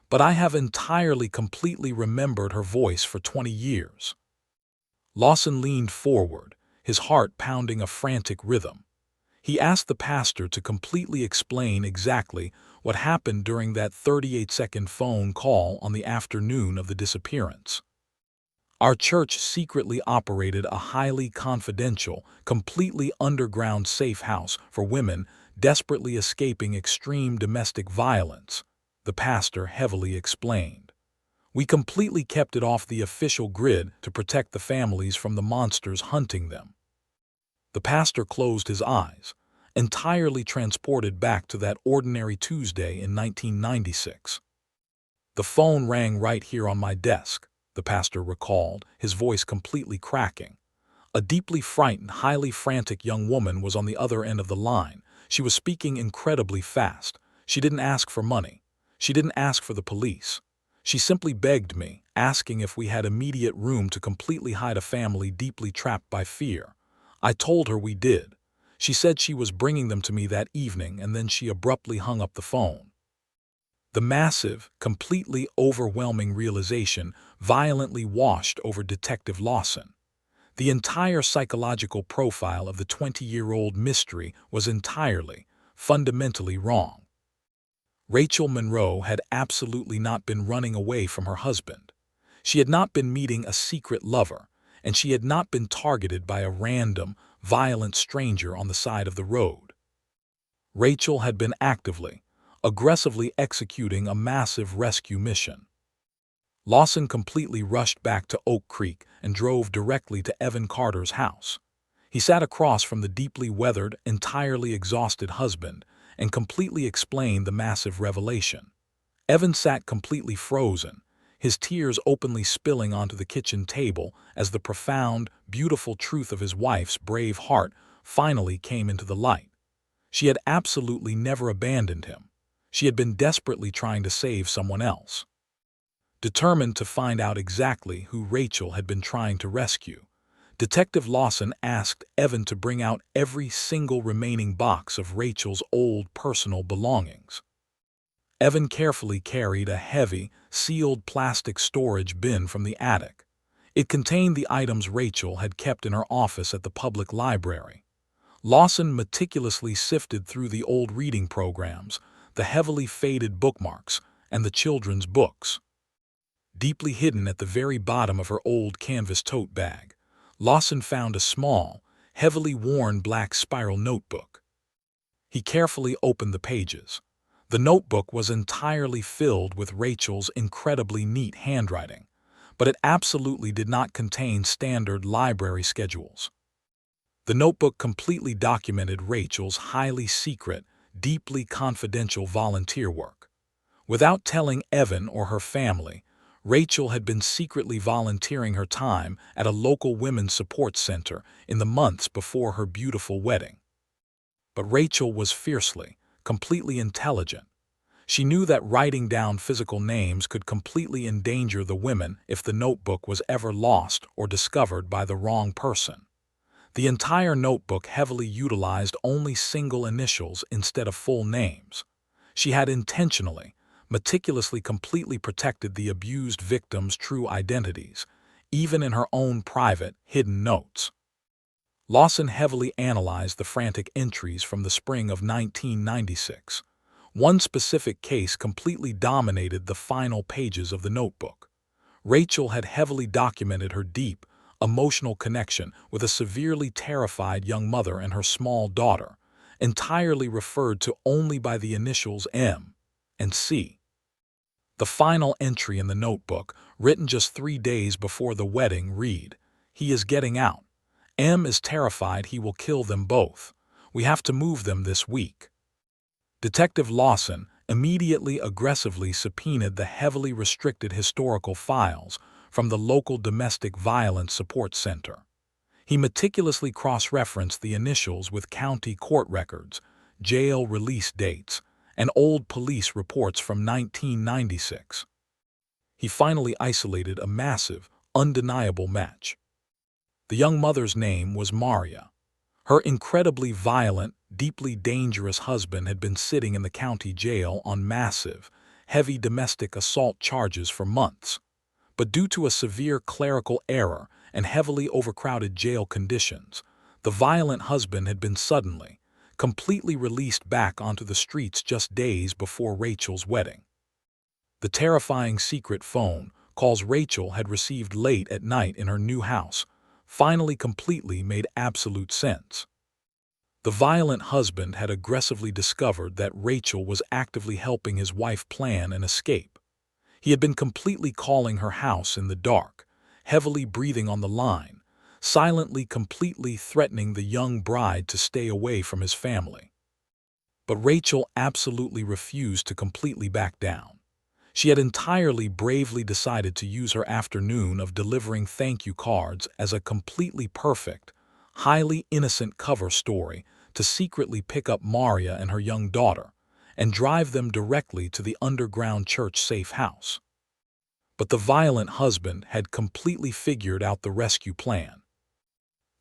[SPEAKER 1] "But I have entirely completely remembered her voice for 20 years." Lawson leaned forward, his heart pounding a frantic rhythm. He asked the pastor to completely explain exactly what happened during that 38-second phone call on the afternoon of the disappearance. "Our church secretly operated a highly confidential, completely underground safe house for women desperately escaping extreme domestic violence," the pastor heavily explained. "We completely kept it off the official grid to protect the families from the monsters hunting them." The pastor closed his eyes, entirely transported back to that ordinary Tuesday in 1996. "The phone rang right here on my desk," the pastor recalled, his voice completely cracking. A deeply frightened, highly frantic young woman was on the other end of the line. She was speaking incredibly fast. She didn't ask for money. She didn't ask for the police. She simply begged me, asking if we had immediate room to completely hide a family deeply trapped by fear. I told her we did. She said she was bringing them to me that evening, and then she abruptly hung up the phone. The massive, completely overwhelming realization violently washed over Detective Lawson. The entire psychological profile of the 20-year-old mystery was entirely, fundamentally wrong. Rachel Monroe had absolutely not been running away from her husband. She had not been meeting a secret lover, and she had not been targeted by a random, violent stranger on the side of the road. Rachel had been actively, aggressively executing a massive rescue mission. Lawson completely rushed back to Oak Creek and drove directly to Evan Carter's house. He sat across from the deeply weathered, entirely exhausted husband and completely explained the massive revelation. Evan sat completely frozen, his tears openly spilling onto the kitchen table as the profound, beautiful truth of his wife's brave heart finally came into the light. She had absolutely never abandoned him. She had been desperately trying to save someone else. Determined to find out exactly who Rachel had been trying to rescue, Detective Lawson asked Evan to bring out every single remaining box of Rachel's old personal belongings. Evan carefully carried a heavy, sealed plastic storage bin from the attic. It contained the items Rachel had kept in her office at the public library. Lawson meticulously sifted through the old reading programs, the heavily faded bookmarks, and the children's books. Deeply hidden at the very bottom of her old canvas tote bag, Lawson found a small, heavily worn black spiral notebook. He carefully opened the pages. The notebook was entirely filled with Rachel's incredibly neat handwriting, but it absolutely did not contain standard library schedules. The notebook completely documented Rachel's highly secret, deeply confidential volunteer work. Without telling Evan or her family, Rachel had been secretly volunteering her time at a local women's support center in the months before her beautiful wedding. But Rachel was fiercely, completely intelligent. She knew that writing down physical names could completely endanger the women if the notebook was ever lost or discovered by the wrong person. The entire notebook heavily utilized only single initials instead of full names. She had intentionally, meticulously completely protected the abused victims' true identities, even in her own private, hidden notes. Lawson heavily analyzed the frantic entries from the spring of 1996. One specific case completely dominated the final pages of the notebook. Rachel had heavily documented her deep, emotional connection with a severely terrified young mother and her small daughter, entirely referred to only by the initials M and C. The final entry in the notebook, written just 3 days before the wedding, read, "He is getting out. M is terrified he will kill them both. We have to move them this week." Detective Lawson immediately aggressively subpoenaed the heavily restricted historical files from the local domestic violence support center. He meticulously cross-referenced the initials with county court records, jail release dates, and old police reports from 1996. He finally isolated a massive, undeniable match. The young mother's name was Maria. Her incredibly violent, deeply dangerous husband had been sitting in the county jail on massive, heavy domestic assault charges for months. But due to a severe clerical error and heavily overcrowded jail conditions, the violent husband had been suddenly, completely released back onto the streets just days before Rachel's wedding. The terrifying secret phone calls Rachel had received late at night in her new house finally completely made absolute sense. The violent husband had aggressively discovered that Rachel was actively helping his wife plan an escape. He had been completely calling her house in the dark, heavily breathing on the line, silently completely threatening the young bride to stay away from his family. But Rachel absolutely refused to completely back down. She had entirely bravely decided to use her afternoon of delivering thank you cards as a completely perfect, highly innocent cover story to secretly pick up Maria and her young daughter and drive them directly to the underground church safe house. But the violent husband had completely figured out the rescue plan.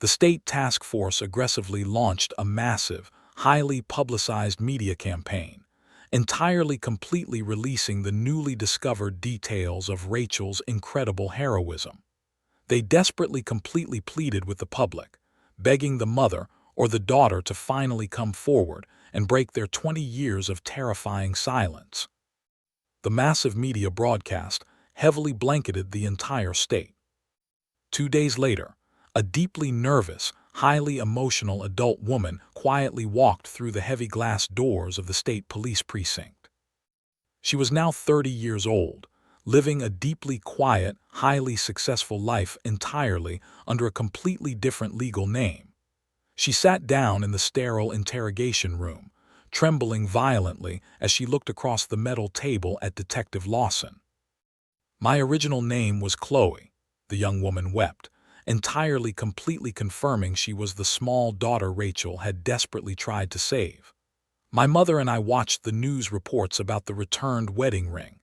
[SPEAKER 1] The state task force aggressively launched a massive, highly publicized media campaign, entirely completely releasing the newly discovered details of Rachel's incredible heroism. They desperately completely pleaded with the public, begging the mother or the daughter to finally come forward and break their 20 years of terrifying silence. The massive media broadcast heavily blanketed the entire state. 2 days later, a deeply nervous, highly emotional adult woman quietly walked through the heavy glass doors of the state police precinct. She was now 30 years old, living a deeply quiet, highly successful life entirely under a completely different legal name. She sat down in the sterile interrogation room, trembling violently as she looked across the metal table at Detective Lawson. "My original name was Chloe," the young woman wept, entirely completely confirming she was the small daughter Rachel had desperately tried to save. "My mother and I watched the news reports about the returned wedding ring.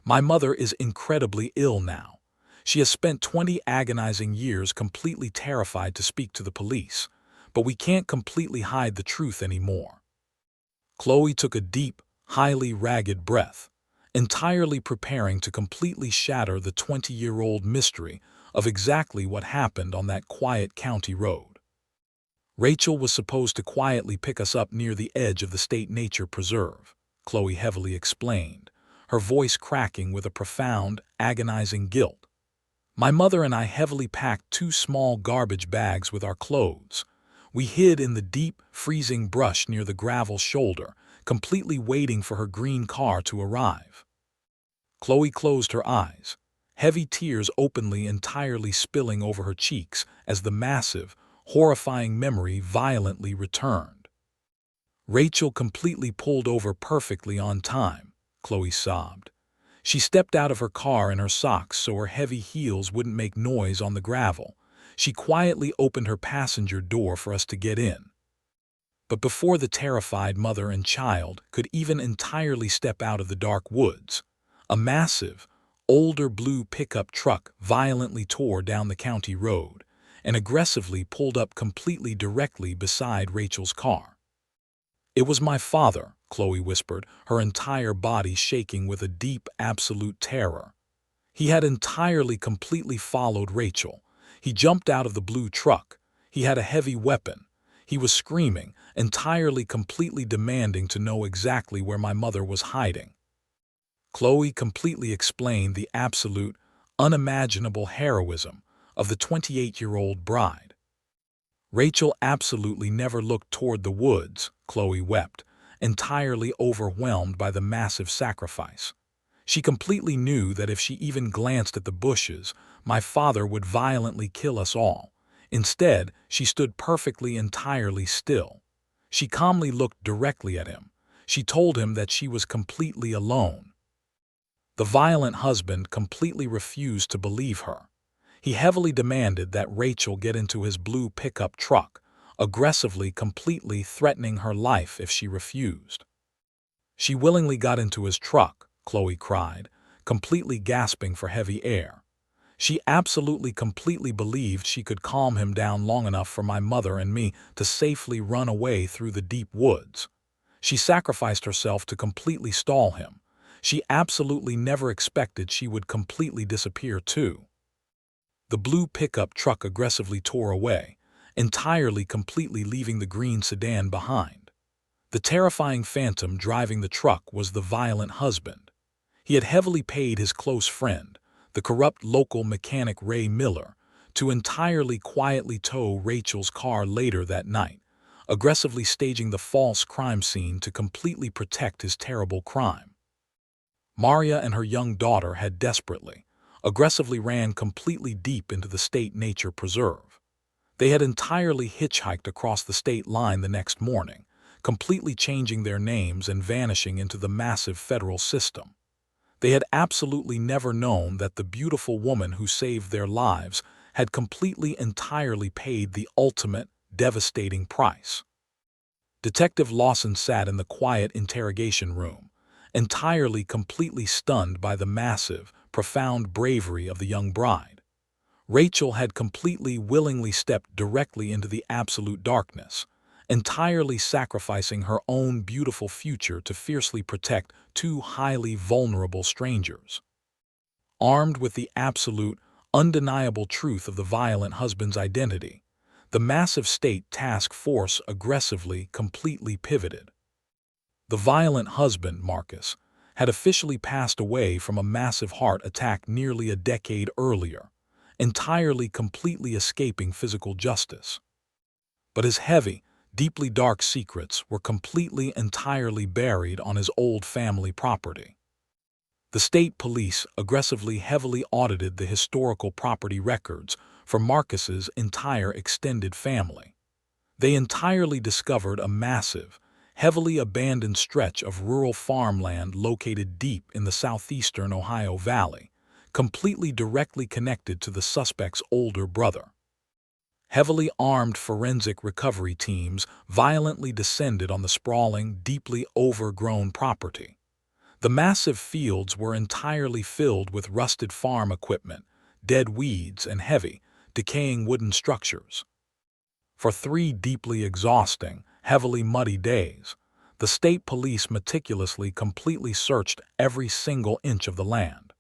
[SPEAKER 1] My mother is incredibly ill now. She has spent 20 agonizing years completely terrified to speak to the police, but we can't completely hide the truth anymore." Chloe took a deep, highly ragged breath, entirely preparing to completely shatter the 20-year-old mystery of exactly what happened on that quiet county road. "Rachel was supposed to quietly pick us up near the edge of the state nature preserve," Chloe heavily explained, her voice cracking with a profound, agonizing guilt. "My mother and I heavily packed 2 small garbage bags with our clothes. We hid in the deep, freezing brush near the gravel shoulder, completely waiting for her green car to arrive." Chloe closed her eyes, heavy tears openly entirely spilling over her cheeks as the massive, horrifying memory violently returned. "Rachel completely pulled over perfectly on time," Chloe sobbed. "She stepped out of her car in her socks so her heavy heels wouldn't make noise on the gravel. She quietly opened her passenger door for us to get in. But before the terrified mother and child could even entirely step out of the dark woods, a massive, older blue pickup truck violently tore down the county road and aggressively pulled up completely directly beside Rachel's car. "It was my father," Chloe whispered, her entire body shaking with a deep, absolute terror. "He had entirely completely followed Rachel. He jumped out of the blue truck. He had a heavy weapon. He was screaming, entirely completely demanding to know exactly where my mother was hiding." Chloe completely explained the absolute, unimaginable heroism of the 28-year-old bride. "Rachel absolutely never looked toward the woods," Chloe wept, entirely overwhelmed by the massive sacrifice. "She completely knew that if she even glanced at the bushes, my father would violently kill us all. Instead, she stood perfectly entirely still. She calmly looked directly at him. She told him that she was completely alone." The violent husband completely refused to believe her. He heavily demanded that Rachel get into his blue pickup truck, aggressively completely threatening her life if she refused. "She willingly got into his truck," Chloe cried, completely gasping for heavy air. "She absolutely completely believed she could calm him down long enough for my mother and me to safely run away through the deep woods. She sacrificed herself to completely stall him. She absolutely never expected she would completely disappear too." The blue pickup truck aggressively tore away, entirely completely leaving the green sedan behind. The terrifying phantom driving the truck was the violent husband. He had heavily paid his close friend, the corrupt local mechanic Ray Miller, to entirely quietly tow Rachel's car later that night, aggressively staging the false crime scene to completely protect his terrible crime. Maria and her young daughter had aggressively ran completely deep into the state nature preserve. They had entirely hitchhiked across the state line the next morning, completely changing their names and vanishing into the massive federal system. They had absolutely never known that the beautiful woman who saved their lives had completely entirely paid the ultimate, devastating price. Detective Lawson sat in the quiet interrogation room, entirely completely stunned by the massive, profound bravery of the young bride. Rachel had completely willingly stepped directly into the absolute darkness, entirely sacrificing her own beautiful future to fiercely protect 2 highly vulnerable strangers. Armed with the absolute, undeniable truth of the violent husband's identity, the massive state task force aggressively, completely pivoted. The violent husband, Marcus, had officially passed away from a massive heart attack nearly a decade earlier, entirely completely escaping physical justice. But his heavy, deeply dark secrets were completely entirely buried on his old family property. The state police aggressively heavily audited the historical property records for Marcus's entire extended family. They entirely discovered a massive, heavily abandoned stretch of rural farmland located deep in the southeastern Ohio Valley, completely directly connected to the suspect's older brother. Heavily armed forensic recovery teams violently descended on the sprawling, deeply overgrown property. The massive fields were entirely filled with rusted farm equipment, dead weeds, and heavy, decaying wooden structures. For 3 deeply exhausting, heavily muddy days, the state police meticulously completely searched every single inch of the land.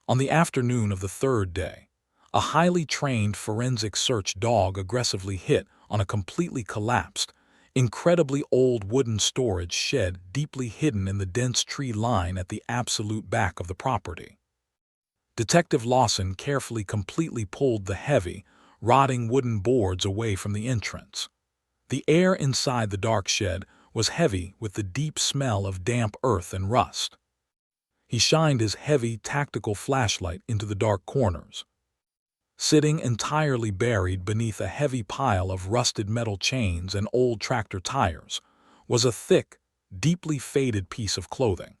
[SPEAKER 1] On the afternoon of the 3rd day, a highly trained forensic search dog aggressively hit on a completely collapsed, incredibly old wooden storage shed deeply hidden in the dense tree line at the absolute back of the property. Detective Lawson carefully completely pulled the heavy, rotting wooden boards away from the entrance. The air inside the dark shed was heavy with the deep smell of damp earth and rust. He shined his heavy, tactical flashlight into the dark corners. Sitting entirely buried beneath a heavy pile of rusted metal chains and old tractor tires was a thick, deeply faded piece of clothing.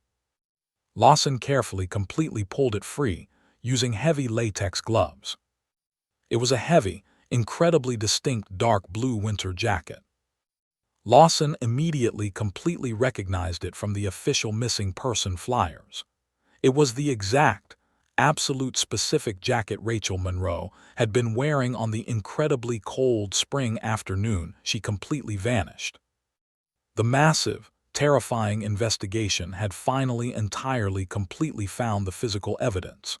[SPEAKER 1] Lawson carefully completely pulled it free, using heavy latex gloves. It was a heavy, incredibly distinct dark blue winter jacket. Lawson immediately completely recognized it from the official missing person flyers. It was the exact, absolute specific jacket Rachel Monroe had been wearing on the incredibly cold spring afternoon she completely vanished. The massive, terrifying investigation had finally entirely completely found the physical evidence.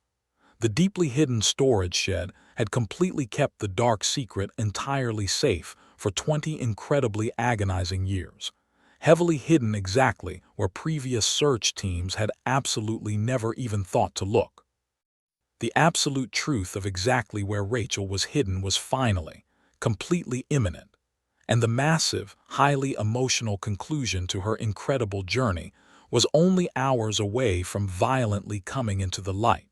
[SPEAKER 1] The deeply hidden storage shed had completely kept the dark secret entirely safe for 20 incredibly agonizing years, heavily hidden exactly where previous search teams had absolutely never even thought to look. The absolute truth of exactly where Rachel was hidden was finally, completely imminent, and the massive, highly emotional conclusion to her incredible journey was only hours away from violently coming into the light.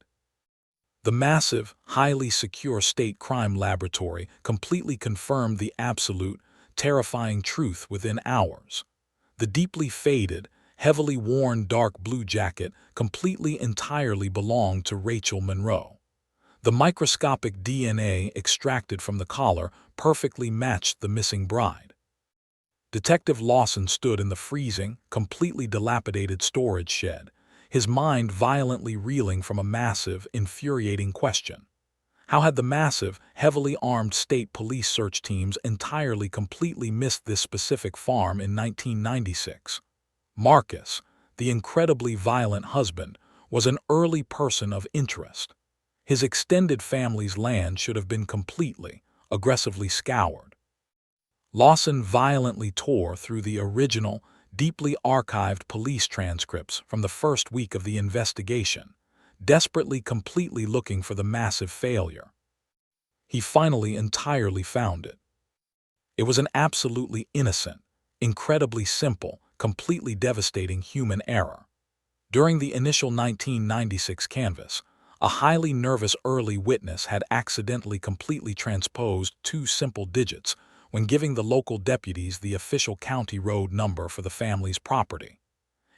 [SPEAKER 1] The massive, highly secure state crime laboratory completely confirmed the absolute, terrifying truth within hours. The deeply faded, heavily worn dark blue jacket completely entirely belonged to Rachel Monroe. The microscopic DNA extracted from the collar perfectly matched the missing bride. Detective Lawson stood in the freezing, completely dilapidated storage shed, his mind violently reeling from a massive, infuriating question. How had the massive, heavily armed state police search teams entirely completely missed this specific farm in 1996? Marcus, the incredibly violent husband, was an early person of interest. His extended family's land should have been completely, aggressively scoured. Lawson violently tore through the original, deeply archived police transcripts from the first week of the investigation, desperately completely looking for the massive failure. He finally entirely found it. It was an absolutely innocent, incredibly simple, completely devastating human error. During the initial 1996 canvass, a highly nervous early witness had accidentally completely transposed 2 simple digits when giving the local deputies the official county road number for the family's property.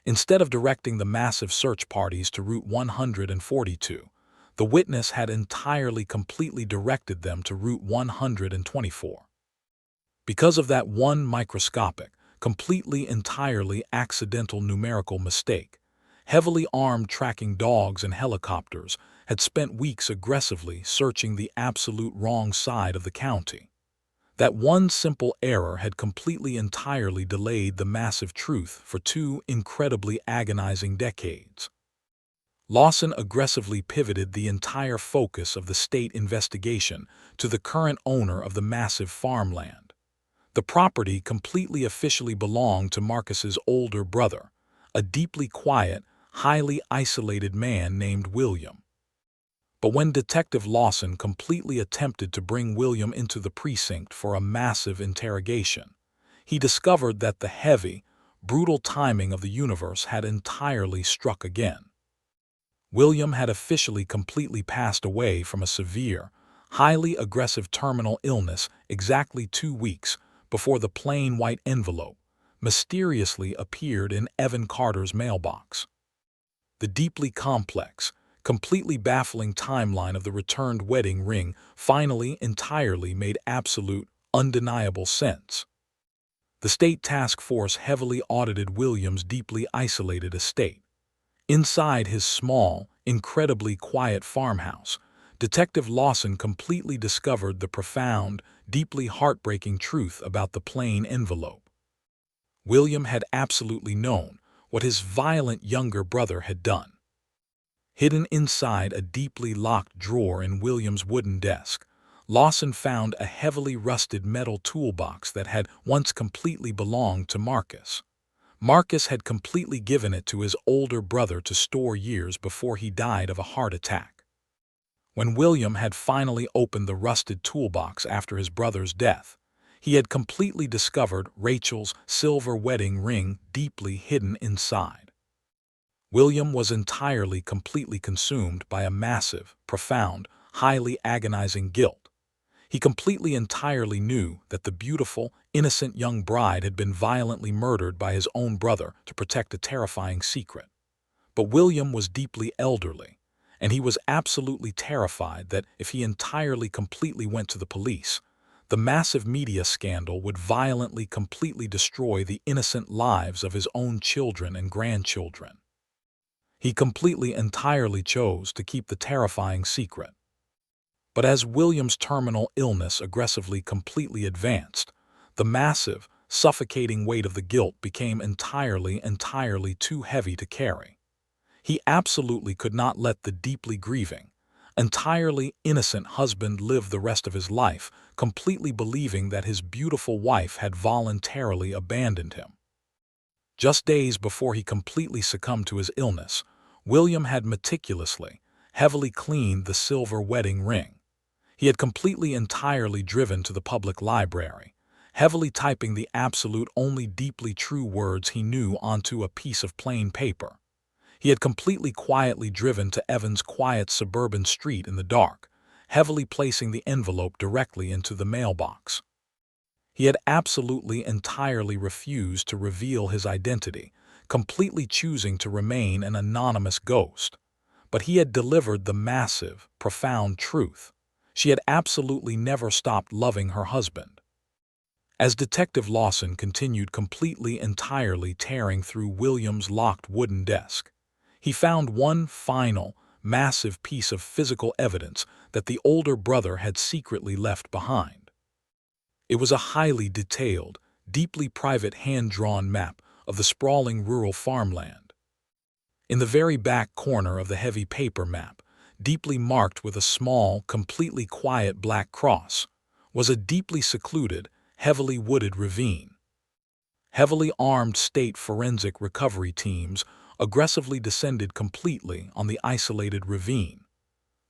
[SPEAKER 1] Instead of directing the massive search parties to Route 142, the witness had entirely completely directed them to Route 124. Because of that one microscopic, completely entirely accidental numerical mistake, heavily armed tracking dogs and helicopters had spent weeks aggressively searching the absolute wrong side of the county. That one simple error had completely entirely delayed the massive truth for 2 incredibly agonizing decades. Lawson aggressively pivoted the entire focus of the state investigation to the current owner of the massive farmland. The property completely officially belonged to Marcus's older brother, a deeply quiet, highly isolated man named William. But when Detective Lawson completely attempted to bring William into the precinct for a massive interrogation, he discovered that the heavy, brutal timing of the universe had entirely struck again. William had officially completely passed away from a severe, highly aggressive terminal illness exactly 2 weeks before the plain white envelope mysteriously appeared in Evan Carter's mailbox. The deeply complex, completely baffling timeline of the returned wedding ring finally entirely made absolute, undeniable sense. The state task force heavily audited William's deeply isolated estate. Inside his small, incredibly quiet farmhouse, Detective Lawson completely discovered the profound, deeply heartbreaking truth about the plain envelope. William had absolutely known what his violent younger brother had done. Hidden inside a deeply locked drawer in William's wooden desk, Lawson found a heavily rusted metal toolbox that had once completely belonged to Marcus. Marcus had completely given it to his older brother to store years before he died of a heart attack. When William had finally opened the rusted toolbox after his brother's death, he had completely discovered Rachel's silver wedding ring deeply hidden inside. William was completely consumed by a massive, profound, highly agonizing guilt. He entirely knew that the beautiful, innocent young bride had been violently murdered by his own brother to protect a terrifying secret. But William was deeply elderly, and he was absolutely terrified that if he completely went to the police, the massive media scandal would completely destroy the innocent lives of his own children and grandchildren. He entirely chose to keep the terrifying secret. But as William's terminal illness completely advanced, the massive, suffocating weight of the guilt became entirely too heavy to carry. He absolutely could not let the deeply grieving, entirely innocent husband live the rest of his life, completely believing that his beautiful wife had voluntarily abandoned him. Just days before he completely succumbed to his illness, William had meticulously, heavily cleaned the silver wedding ring. He had entirely driven to the public library, heavily typing the absolute only deeply true words he knew onto a piece of plain paper. He had quietly driven to Evan's quiet suburban street in the dark, heavily placing the envelope directly into the mailbox. He had entirely refused to reveal his identity, completely choosing to remain an anonymous ghost. But he had delivered the massive, profound truth. She had absolutely never stopped loving her husband. As Detective Lawson continued entirely tearing through William's locked wooden desk, he found one final, massive piece of physical evidence that the older brother had secretly left behind. It was a highly detailed, deeply private hand-drawn map of the sprawling rural farmland. In the very back corner of the heavy paper map, deeply marked with a small, completely quiet black cross, was a deeply secluded, heavily wooded ravine. Heavily armed state forensic recovery teams aggressively descended completely on the isolated ravine.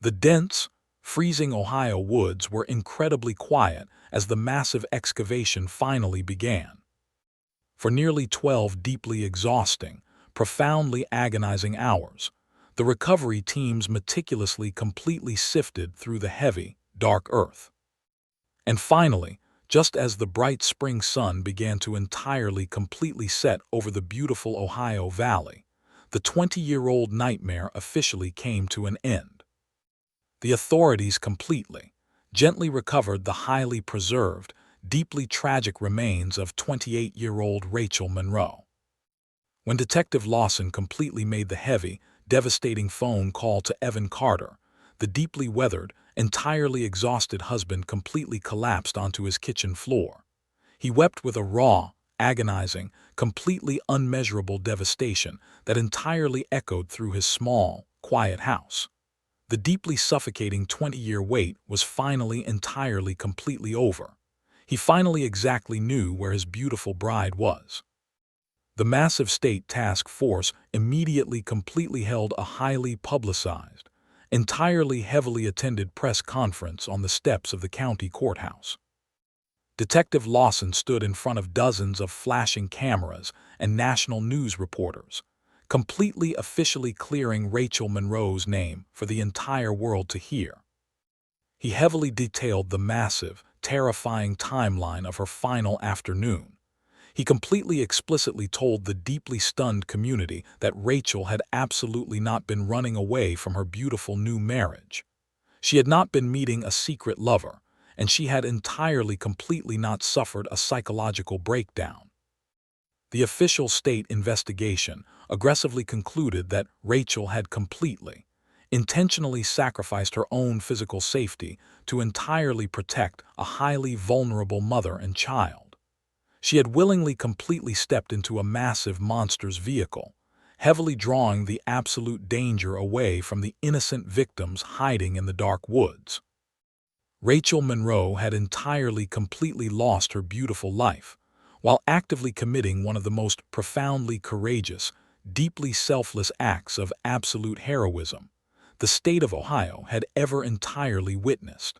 [SPEAKER 1] The dense, freezing Ohio woods were incredibly quiet as the massive excavation finally began. For nearly 12 deeply exhausting, profoundly agonizing hours, the recovery teams completely sifted through the heavy, dark earth. And finally, just as the bright spring sun began to completely set over the beautiful Ohio Valley, the 20-year-old nightmare officially came to an end. The authorities gently recovered the highly preserved, deeply tragic remains of 28-year-old Rachel Monroe. When Detective Lawson completely made the heavy, devastating phone call to Evan Carter, the deeply weathered, entirely exhausted husband completely collapsed onto his kitchen floor. He wept with a raw, agonizing, completely unmeasurable devastation that entirely echoed through his small, quiet house. The deeply suffocating 20-year wait was finally entirely completely over. He finally exactly knew where his beautiful bride was. The massive state task force immediately completely held a highly publicized, entirely heavily attended press conference on the steps of the county courthouse. Detective Lawson stood in front of dozens of flashing cameras and national news reporters, completely officially clearing Rachel Monroe's name for the entire world to hear. He heavily detailed the massive, terrifying timeline of her final afternoon. He completely explicitly told the deeply stunned community that Rachel had absolutely not been running away from her beautiful new marriage. She had not been meeting a secret lover, and she had entirely completely not suffered a psychological breakdown. The official state investigation aggressively concluded that Rachel had completely, intentionally sacrificed her own physical safety to entirely protect a highly vulnerable mother and child. She had willingly completely stepped into a massive monster's vehicle, heavily drawing the absolute danger away from the innocent victims hiding in the dark woods. Rachel Monroe had entirely completely lost her beautiful life, while actively committing one of the most profoundly courageous, deeply selfless acts of absolute heroism the state of Ohio had ever entirely witnessed.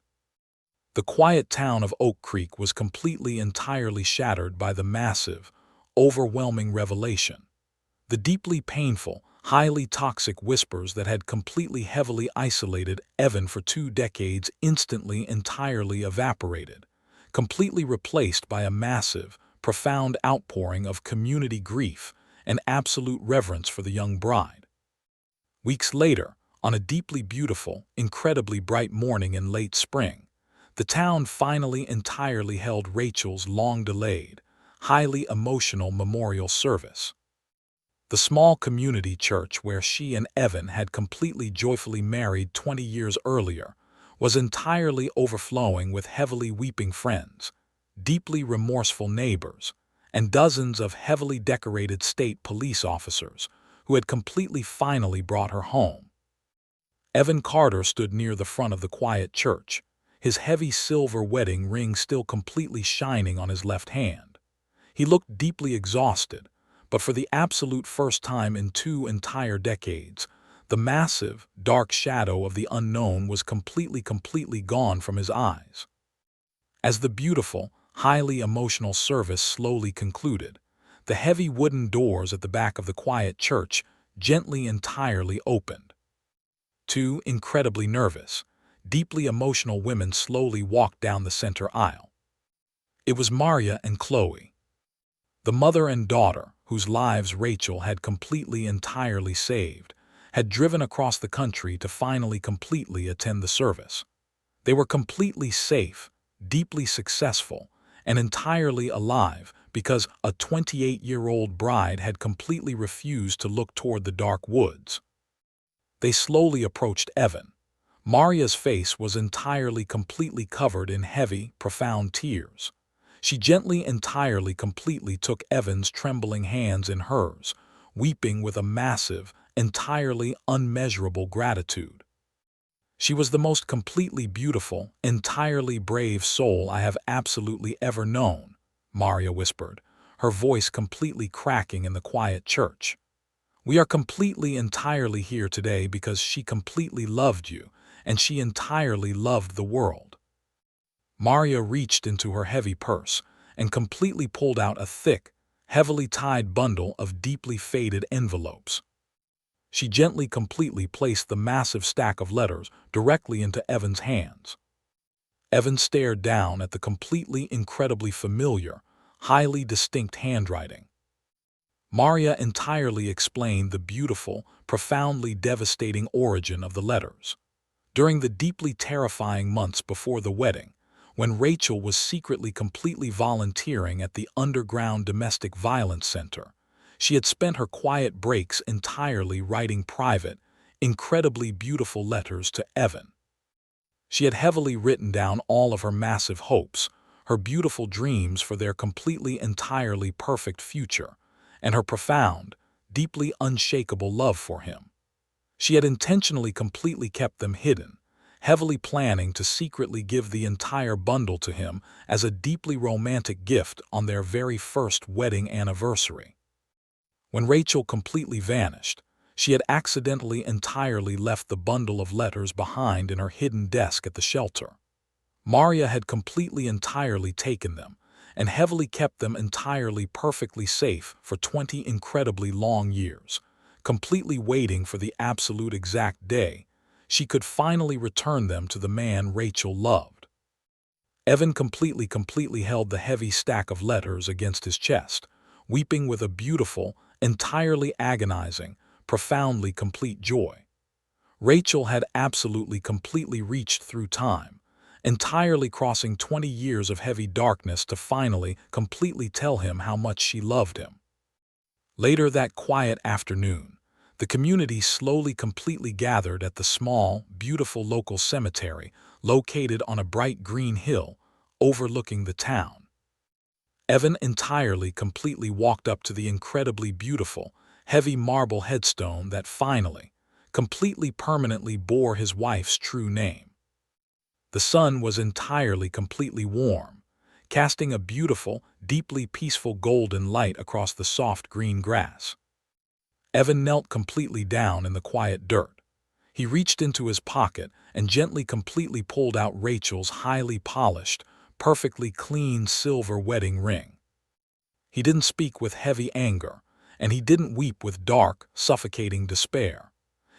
[SPEAKER 1] The quiet town of Oak Creek was completely entirely shattered by the massive, overwhelming revelation. The deeply painful, highly toxic whispers that had completely heavily isolated Evan for 2 decades instantly entirely evaporated, completely replaced by a massive, profound outpouring of community grief and absolute reverence for the young bride. Weeks later, on a deeply beautiful, incredibly bright morning in late spring, the town finally entirely held Rachel's long-delayed, highly emotional memorial service. The small community church where she and Evan had completely joyfully married 20 years earlier was entirely overflowing with heavily weeping friends, deeply remorseful neighbors, and dozens of heavily decorated state police officers who had completely finally brought her home. Evan Carter stood near the front of the quiet church, his heavy silver wedding ring still completely shining on his left hand. He looked deeply exhausted, but for the absolute first time in 2 entire decades, the massive, dark shadow of the unknown was completely gone from his eyes. As the beautiful, highly emotional service slowly concluded, the heavy wooden doors at the back of the quiet church gently entirely opened. 2 incredibly nervous, deeply emotional women slowly walked down the center aisle. It was Maria and Chloe, the mother and daughter whose lives Rachel had completely entirely saved, had driven across the country to finally completely attend the service. They were completely safe, deeply successful, and entirely alive because a 28-year-old bride had completely refused to look toward the dark woods. They slowly approached Evan. Maria's face was entirely completely covered in heavy, profound tears. She gently completely took Evan's trembling hands in hers, weeping with a massive, entirely unmeasurable gratitude. She was the most completely beautiful, entirely brave soul I have absolutely ever known, Maria whispered, her voice completely cracking in the quiet church. We are completely entirely here today because she completely loved you, and she entirely loved the world. Maria reached into her heavy purse and completely pulled out a thick, heavily tied bundle of deeply faded envelopes. She gently completely placed the massive stack of letters directly into Evan's hands. Evan stared down at the completely incredibly familiar, highly distinct handwriting. Maria entirely explained the beautiful, profoundly devastating origin of the letters. During the deeply terrifying months before the wedding, when Rachel was secretly completely volunteering at the underground domestic violence center, she had spent her quiet breaks entirely writing private, incredibly beautiful letters to Evan. She had heavily written down all of her massive hopes, her beautiful dreams for their completely entirely perfect future, and her profound, deeply unshakable love for him. She had intentionally completely kept them hidden, heavily planning to secretly give the entire bundle to him as a deeply romantic gift on their very first wedding anniversary. When Rachel completely vanished, she had accidentally entirely left the bundle of letters behind in her hidden desk at the shelter. Maria had completely entirely taken them and heavily kept them entirely perfectly safe for 20 incredibly long years, completely waiting for the absolute exact day she could finally return them to the man Rachel loved. Evan completely held the heavy stack of letters against his chest, weeping with a beautiful, entirely agonizing, profoundly complete joy. Rachel had absolutely completely reached through time, entirely crossing 20 years of heavy darkness to finally completely tell him how much she loved him. Later that quiet afternoon, the community slowly completely gathered at the small, beautiful local cemetery located on a bright green hill overlooking the town. Evan entirely completely walked up to the incredibly beautiful, heavy marble headstone that finally, completely permanently bore his wife's true name. The sun was entirely completely warm, casting a beautiful, deeply peaceful golden light across the soft green grass. Evan knelt completely down in the quiet dirt. He reached into his pocket and gently completely pulled out Rachel's highly polished, perfectly clean silver wedding ring. He didn't speak with heavy anger, and he didn't weep with dark, suffocating despair.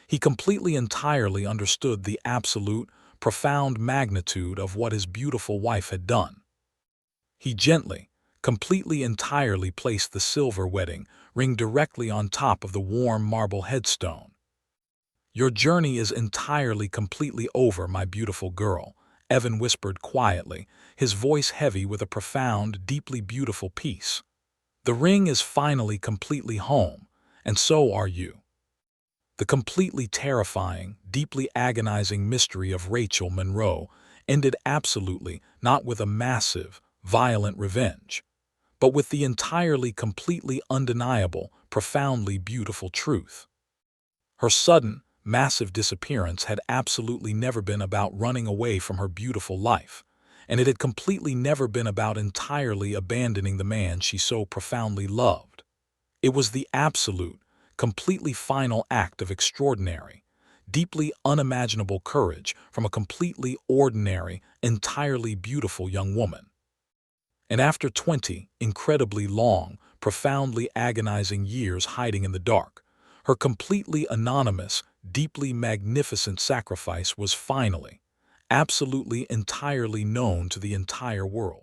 [SPEAKER 1] He completely entirely understood the absolute, profound magnitude of what his beautiful wife had done. He gently, completely entirely placed the silver wedding ring directly on top of the warm marble headstone. "Your journey is entirely completely over, my beautiful girl," Evan whispered quietly, his voice heavy with a profound, deeply beautiful peace. "The ring is finally completely home, and so are you." The completely terrifying, deeply agonizing mystery of Rachel Monroe ended absolutely not with a massive, violent revenge, but with the entirely completely undeniable, profoundly beautiful truth. Her sudden, massive disappearance had absolutely never been about running away from her beautiful life, and it had completely never been about entirely abandoning the man she so profoundly loved. It was the absolute, completely final act of extraordinary, deeply unimaginable courage from a completely ordinary, entirely beautiful young woman. And after 20 incredibly long, profoundly agonizing years hiding in the dark, her completely anonymous, deeply magnificent sacrifice was finally, absolutely entirely known to the entire world.